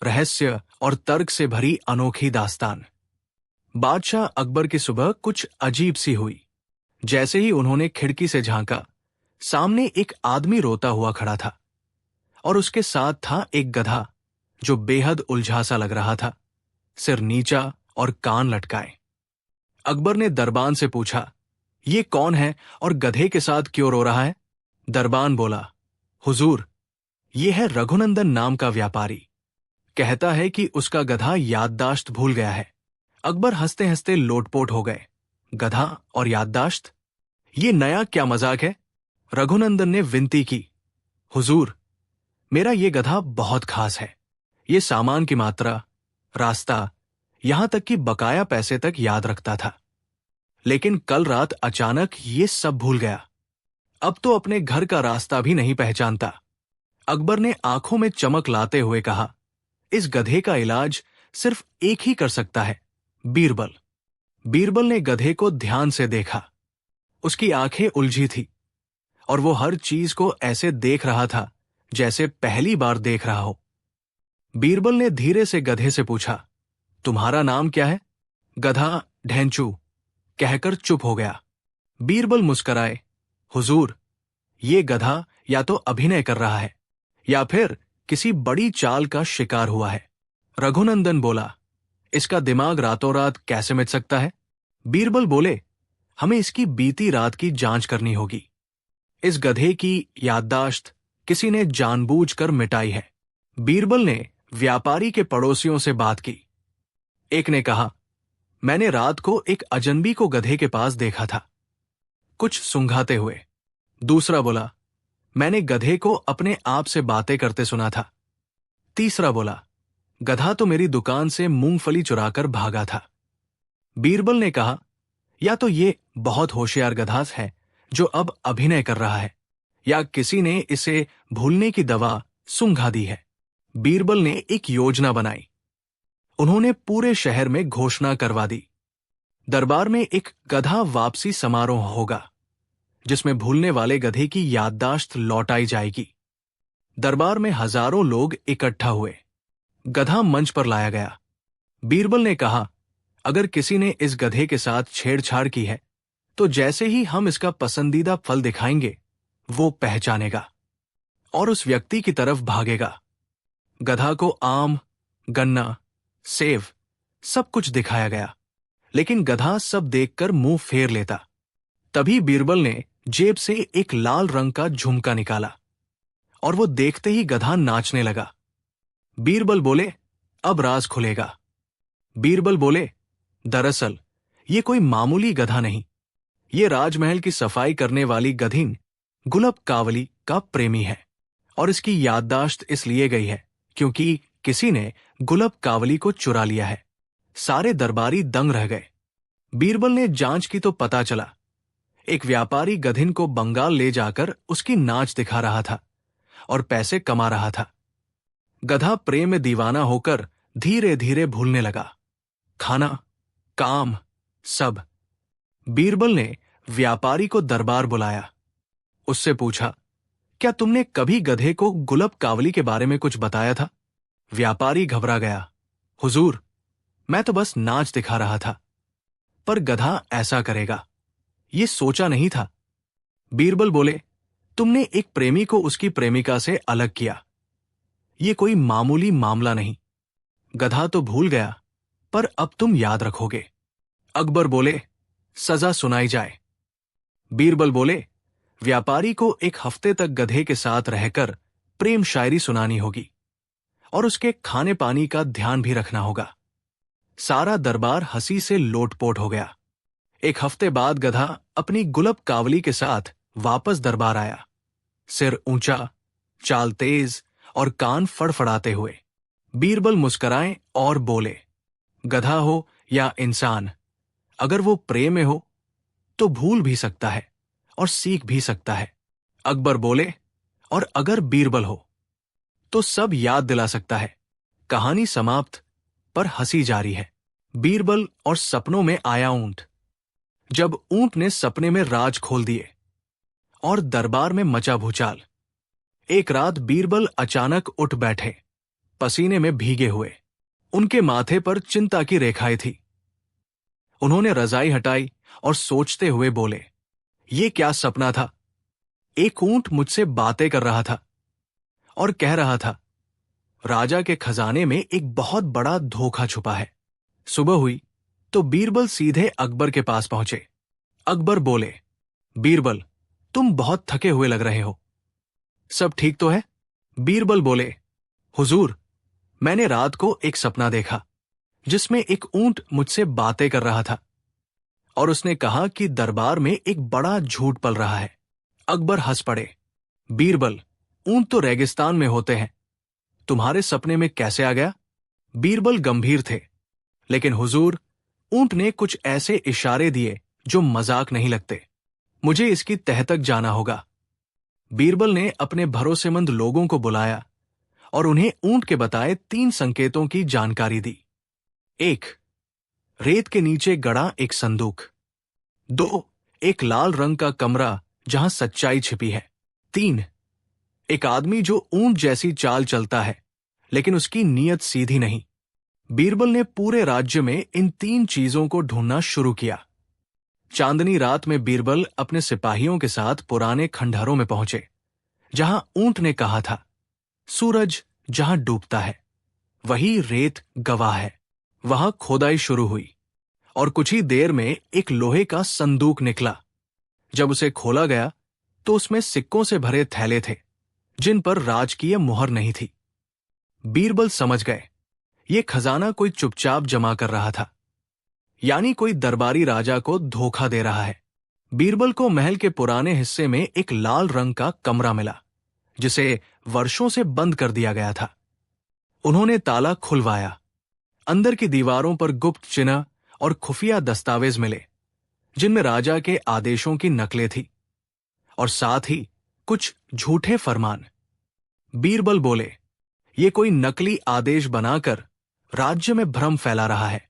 रहस्य और तर्क से भरी अनोखी दास्तान। बादशाह अकबर की सुबह कुछ अजीब सी हुई। जैसे ही उन्होंने खिड़की से झांका, सामने एक आदमी रोता हुआ खड़ा था और उसके साथ था एक गधा जो बेहद उलझा सा लग रहा था, सिर नीचा और कान लटकाए। अकबर ने दरबान से पूछा, ये कौन है और गधे के साथ क्यों रो रहा है? दरबान बोला, हुजूर, ये है रघुनंदन नाम का व्यापारी। कहता है कि उसका गधा याददाश्त भूल गया है। अकबर हंसते हंसते लोटपोट हो गए। गधा और याददाश्त, ये नया क्या मजाक है? रघुनंदन ने विनती की, हुजूर, मेरा ये गधा बहुत खास है। ये सामान की मात्रा, रास्ता, यहां तक कि बकाया पैसे तक याद रखता था, लेकिन कल रात अचानक ये सब भूल गया। अब तो अपने घर का रास्ता भी नहीं पहचानता। अकबर ने आंखों में चमक लाते हुए कहा, इस गधे का इलाज सिर्फ एक ही कर सकता है, बीरबल। बीरबल ने गधे को ध्यान से देखा। उसकी आंखें उलझी थी और वो हर चीज को ऐसे देख रहा था जैसे पहली बार देख रहा हो। बीरबल ने धीरे से गधे से पूछा, तुम्हारा नाम क्या है? गधा ढेंचू कहकर चुप हो गया। बीरबल मुस्कराए, हुजूर, ये गधा या तो अभिनय कर रहा है या फिर किसी बड़ी चाल का शिकार हुआ है। रघुनंदन बोला, इसका दिमाग रातों रात कैसे मिट सकता है? बीरबल बोले, हमें इसकी बीती रात की जांच करनी होगी। इस गधे की याददाश्त किसी ने जानबूझकर मिटाई है। बीरबल ने व्यापारी के पड़ोसियों से बात की। एक ने कहा, मैंने रात को एक अजनबी को गधे के पास देखा था, कुछ सुंघाते हुए। दूसरा बोला, मैंने गधे को अपने आप से बातें करते सुना था। तीसरा बोला, गधा तो मेरी दुकान से मूंगफली चुराकर भागा था। बीरबल ने कहा, या तो ये बहुत होशियार गधा है जो अब अभिनय कर रहा है, या किसी ने इसे भूलने की दवा सुंघा दी है। बीरबल ने एक योजना बनाई। उन्होंने पूरे शहर में घोषणा करवा दी, दरबार में एक गधा वापसी समारोह होगा, जिसमें भूलने वाले गधे की याददाश्त लौटाई जाएगी। दरबार में हजारों लोग इकट्ठा हुए। गधा मंच पर लाया गया। बीरबल ने कहा, अगर किसी ने इस गधे के साथ छेड़छाड़ की है तो जैसे ही हम इसका पसंदीदा फल दिखाएंगे, वो पहचानेगा और उस व्यक्ति की तरफ भागेगा। गधा को आम, गन्ना, सेब सब कुछ दिखाया गया, लेकिन गधा सब देखकर मुंह फेर लेता। तभी बीरबल ने जेब से एक लाल रंग का झुमका निकाला और वो देखते ही गधा नाचने लगा। बीरबल बोले, अब राज खुलेगा। बीरबल बोले, दरअसल ये कोई मामूली गधा नहीं, ये राजमहल की सफाई करने वाली गधिन गुलब कावली का प्रेमी है, और इसकी याददाश्त इसलिए गई है क्योंकि किसी ने गुलब कावली को चुरा लिया है। सारे दरबारी दंग रह गए। बीरबल ने जांच की तो पता चला, एक व्यापारी गधिन को बंगाल ले जाकर उसकी नाच दिखा रहा था और पैसे कमा रहा था। गधा प्रेम में दीवाना होकर धीरे धीरे भूलने लगा, खाना, काम, सब। बीरबल ने व्यापारी को दरबार बुलाया। उससे पूछा, क्या तुमने कभी गधे को गुलब कावली के बारे में कुछ बताया था? व्यापारी घबरा गया, हुजूर, मैं तो बस नाच दिखा रहा था। पर गधा ऐसा करेगा, ये सोचा नहीं था। बीरबल बोले, तुमने एक प्रेमी को उसकी प्रेमिका से अलग किया, ये कोई मामूली मामला नहीं। गधा तो भूल गया, पर अब तुम याद रखोगे। अकबर बोले, सजा सुनाई जाए। बीरबल बोले, व्यापारी को एक हफ्ते तक गधे के साथ रहकर प्रेम शायरी सुनानी होगी और उसके खाने पानी का ध्यान भी रखना होगा। सारा दरबार हंसी से लोटपोट हो गया। एक हफ्ते बाद गधा अपनी गुलब कावली के साथ वापस दरबार आया, सिर ऊंचा, चाल तेज और कान फड़फड़ाते हुए। बीरबल मुस्कराए और बोले, गधा हो या इंसान, अगर वो प्रेम में हो तो भूल भी सकता है और सीख भी सकता है। अकबर बोले, और अगर बीरबल हो तो सब याद दिला सकता है। कहानी समाप्त, पर हंसी जारी है। बीरबल और सपनों में आया ऊंट। जब ऊंट ने सपने में राज खोल दिए और दरबार में मचा भूचाल। एक रात बीरबल अचानक उठ बैठे, पसीने में भीगे हुए। उनके माथे पर चिंता की रेखाएं थी। उन्होंने रजाई हटाई और सोचते हुए बोले, ये क्या सपना था? एक ऊंट मुझसे बातें कर रहा था और कह रहा था, राजा के खजाने में एक बहुत बड़ा धोखा छुपा है। सुबह हुई तो बीरबल सीधे अकबर के पास पहुंचे। अकबर बोले, बीरबल, तुम बहुत थके हुए लग रहे हो, सब ठीक तो है? बीरबल बोले, हुजूर, मैंने रात को एक सपना देखा जिसमें एक ऊंट मुझसे बातें कर रहा था और उसने कहा कि दरबार में एक बड़ा झूठ पल रहा है। अकबर हंस पड़े। बीरबल, ऊंट तो रेगिस्तान में होते हैं, तुम्हारे सपने में कैसे आ गया? बीरबल गंभीर थे, लेकिन हुजूर, ऊंट ने कुछ ऐसे इशारे दिए जो मजाक नहीं लगते। मुझे इसकी तह तक जाना होगा। बीरबल ने अपने भरोसेमंद लोगों को बुलाया और उन्हें ऊंट के बताए 3 संकेतों की जानकारी दी। 1. रेत के नीचे गड़ा एक संदूक। 2. एक लाल रंग का कमरा जहां सच्चाई छिपी है। 3. एक आदमी जो ऊंट जैसी चाल चलता है लेकिन उसकी नीयत सीधी नहीं। बीरबल ने पूरे राज्य में इन 3 चीजों को ढूंढना शुरू किया। चांदनी रात में बीरबल अपने सिपाहियों के साथ पुराने खंडहरों में पहुंचे, जहां ऊंट ने कहा था, सूरज जहां डूबता है वही रेत गवाह है। वहां खोदाई शुरू हुई और कुछ ही देर में एक लोहे का संदूक निकला। जब उसे खोला गया तो उसमें सिक्कों से भरे थैले थे जिन पर राजकीय मुहर नहीं थी। बीरबल समझ गए, ये खजाना कोई चुपचाप जमा कर रहा था, यानी कोई दरबारी राजा को धोखा दे रहा है। बीरबल को महल के पुराने हिस्से में एक लाल रंग का कमरा मिला जिसे वर्षों से बंद कर दिया गया था। उन्होंने ताला खुलवाया। अंदर की दीवारों पर गुप्त चिन्ह और खुफिया दस्तावेज मिले जिनमें राजा के आदेशों की नकलें थी और साथ ही कुछ झूठे फरमान। बीरबल बोले, ये कोई नकली आदेश बनाकर राज्य में भ्रम फैला रहा है।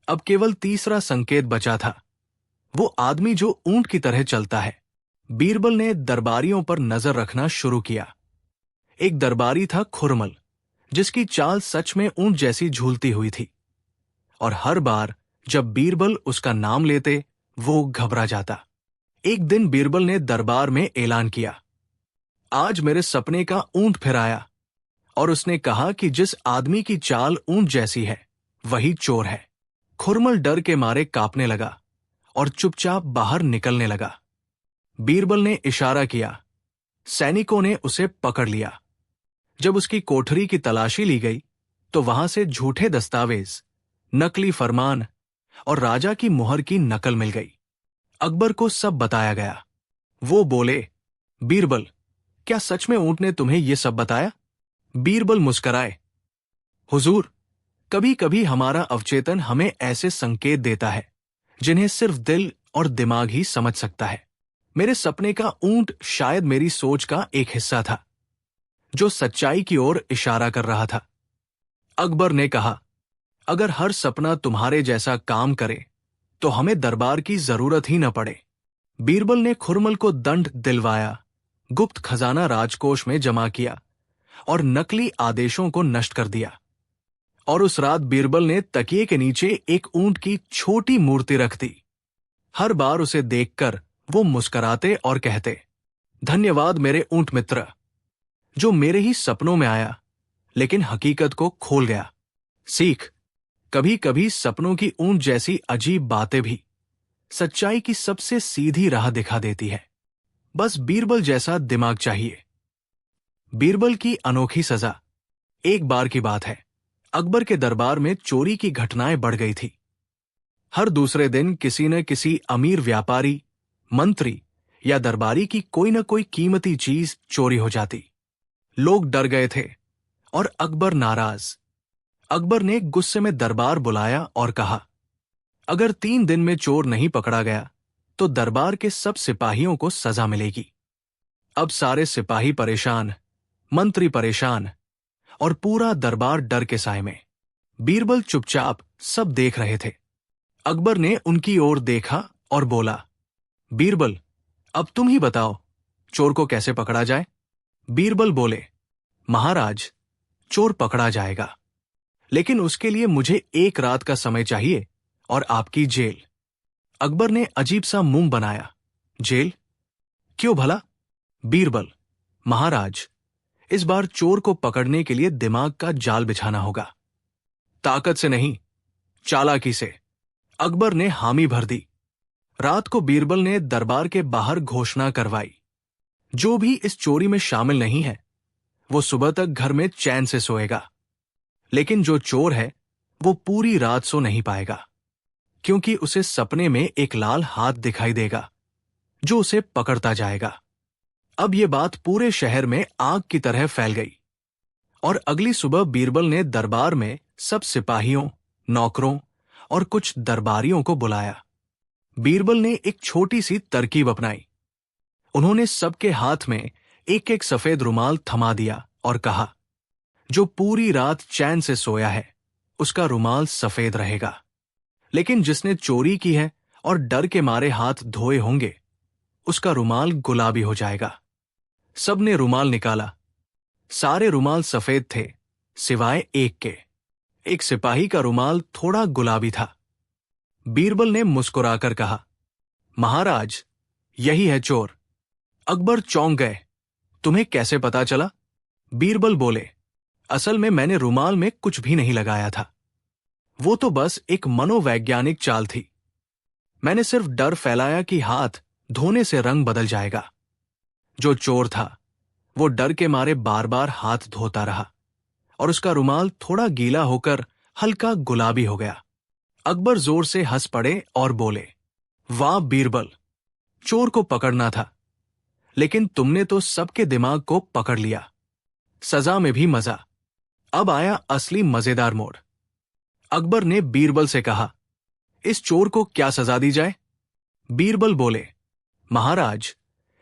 अब केवल तीसरा संकेत बचा था, वो आदमी जो ऊंट की तरह चलता है। बीरबल ने दरबारियों पर नजर रखना शुरू किया। एक दरबारी था खुरमल, जिसकी चाल सच में ऊंट जैसी झूलती हुई थी और हर बार जब बीरबल उसका नाम लेते वो घबरा जाता। एक दिन बीरबल ने दरबार में ऐलान किया, आज मेरे सपने का ऊंट फिर आया, और उसने कहा कि जिस आदमी की चाल ऊंट जैसी है वही चोर है। खुरमल डर के मारे कांपने लगा और चुपचाप बाहर निकलने लगा। बीरबल ने इशारा किया, सैनिकों ने उसे पकड़ लिया। जब उसकी कोठरी की तलाशी ली गई तो वहां से झूठे दस्तावेज, नकली फरमान और राजा की मुहर की नकल मिल गई। अकबर को सब बताया गया। वो बोले, बीरबल, क्या सच में ऊंट ने तुम्हें यह सब बताया? बीरबल मुस्कराए, हुजूर, कभी कभी हमारा अवचेतन हमें ऐसे संकेत देता है जिन्हें सिर्फ दिल और दिमाग ही समझ सकता है। मेरे सपने का ऊंट शायद मेरी सोच का एक हिस्सा था जो सच्चाई की ओर इशारा कर रहा था। अकबर ने कहा, अगर हर सपना तुम्हारे जैसा काम करे तो हमें दरबार की जरूरत ही न पड़े। बीरबल ने खुरमल को दंड दिलवाया, गुप्त खजाना राजकोष में जमा किया और नकली आदेशों को नष्ट कर दिया। और उस रात बीरबल ने तकिए के नीचे एक ऊंट की छोटी मूर्ति रख दी। हर बार उसे देखकर वो मुस्कराते और कहते, धन्यवाद मेरे ऊंट मित्र, जो मेरे ही सपनों में आया लेकिन हकीकत को खोल गया। सीख, कभी कभी सपनों की ऊंट जैसी अजीब बातें भी सच्चाई की सबसे सीधी राह दिखा देती है। बस बीरबल जैसा दिमाग चाहिए। बीरबल की अनोखी सजा। एक बार की बात है, अकबर के दरबार में चोरी की घटनाएं बढ़ गई थी। हर दूसरे दिन किसी न किसी अमीर व्यापारी, मंत्री या दरबारी की कोई न कोई कीमती चीज चोरी हो जाती। लोग डर गए थे और अकबर नाराज। अकबर ने गुस्से में दरबार बुलाया और कहा, अगर 3 दिन में चोर नहीं पकड़ा गया तो दरबार के सब सिपाहियों को सजा मिलेगी। अब सारे सिपाही परेशान, मंत्री परेशान और पूरा दरबार डर के साए में। बीरबल चुपचाप सब देख रहे थे। अकबर ने उनकी ओर देखा और बोला, बीरबल, अब तुम ही बताओ, चोर को कैसे पकड़ा जाए? बीरबल बोले, महाराज, चोर पकड़ा जाएगा, लेकिन उसके लिए मुझे 1 रात का समय चाहिए और आपकी जेल। अकबर ने अजीब सा मुंह बनाया, जेल? क्यों भला? बीरबल, महाराज, इस बार चोर को पकड़ने के लिए दिमाग का जाल बिछाना होगा। ताकत से नहीं, चालाकी से। अकबर ने हामी भर दी। रात को बीरबल ने दरबार के बाहर घोषणा करवाई, जो भी इस चोरी में शामिल नहीं है वो सुबह तक घर में चैन से सोएगा, लेकिन जो चोर है वो पूरी रात सो नहीं पाएगा, क्योंकि उसे सपने में एक लाल हाथ दिखाई देगा जो उसे पकड़ता जाएगा। अब ये बात पूरे शहर में आग की तरह फैल गई और अगली सुबह बीरबल ने दरबार में सब सिपाहियों, नौकरों और कुछ दरबारियों को बुलाया। बीरबल ने एक छोटी सी तरकीब अपनाई। उन्होंने सबके हाथ में एक एक सफेद रुमाल थमा दिया और कहा, जो पूरी रात चैन से सोया है उसका रुमाल सफेद रहेगा, लेकिन जिसने चोरी की है और डर के मारे हाथ धोए होंगे उसका रुमाल गुलाबी हो जाएगा। सबने रुमाल निकाला। सारे रुमाल सफेद थे सिवाय एक के। एक सिपाही का रुमाल थोड़ा गुलाबी था। बीरबल ने मुस्कुराकर कहा, महाराज, यही है चोर। अकबर चौंक गए, तुम्हें कैसे पता चला? बीरबल बोले, असल में मैंने रुमाल में कुछ भी नहीं लगाया था। वो तो बस एक मनोवैज्ञानिक चाल थी। मैंने सिर्फ डर फैलाया कि हाथ धोने से रंग बदल जाएगा। जो चोर था वो डर के मारे बार बार हाथ धोता रहा और उसका रुमाल थोड़ा गीला होकर हल्का गुलाबी हो गया। अकबर जोर से हंस पड़े और बोले, वाह बीरबल, चोर को पकड़ना था, लेकिन तुमने तो सबके दिमाग को पकड़ लिया। सजा में भी मजा। अब आया असली मजेदार मोड़। अकबर ने बीरबल से कहा, इस चोर को क्या सजा दी जाए? बीरबल बोले, महाराज,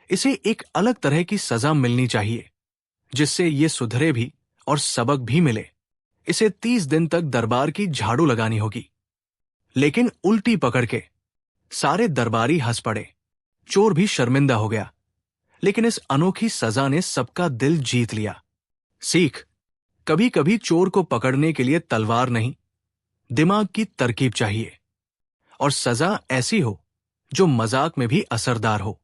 इसे एक अलग तरह की सजा मिलनी चाहिए जिससे ये सुधरे भी और सबक भी मिले। इसे 30 दिन तक दरबार की झाड़ू लगानी होगी, लेकिन उल्टी पकड़ के। सारे दरबारी हंस पड़े। चोर भी शर्मिंदा हो गया, लेकिन इस अनोखी सजा ने सबका दिल जीत लिया। सीख, कभी कभी चोर को पकड़ने के लिए तलवार नहीं, दिमाग की तरकीब चाहिए, और सजा ऐसी हो जो मजाक में भी असरदार हो।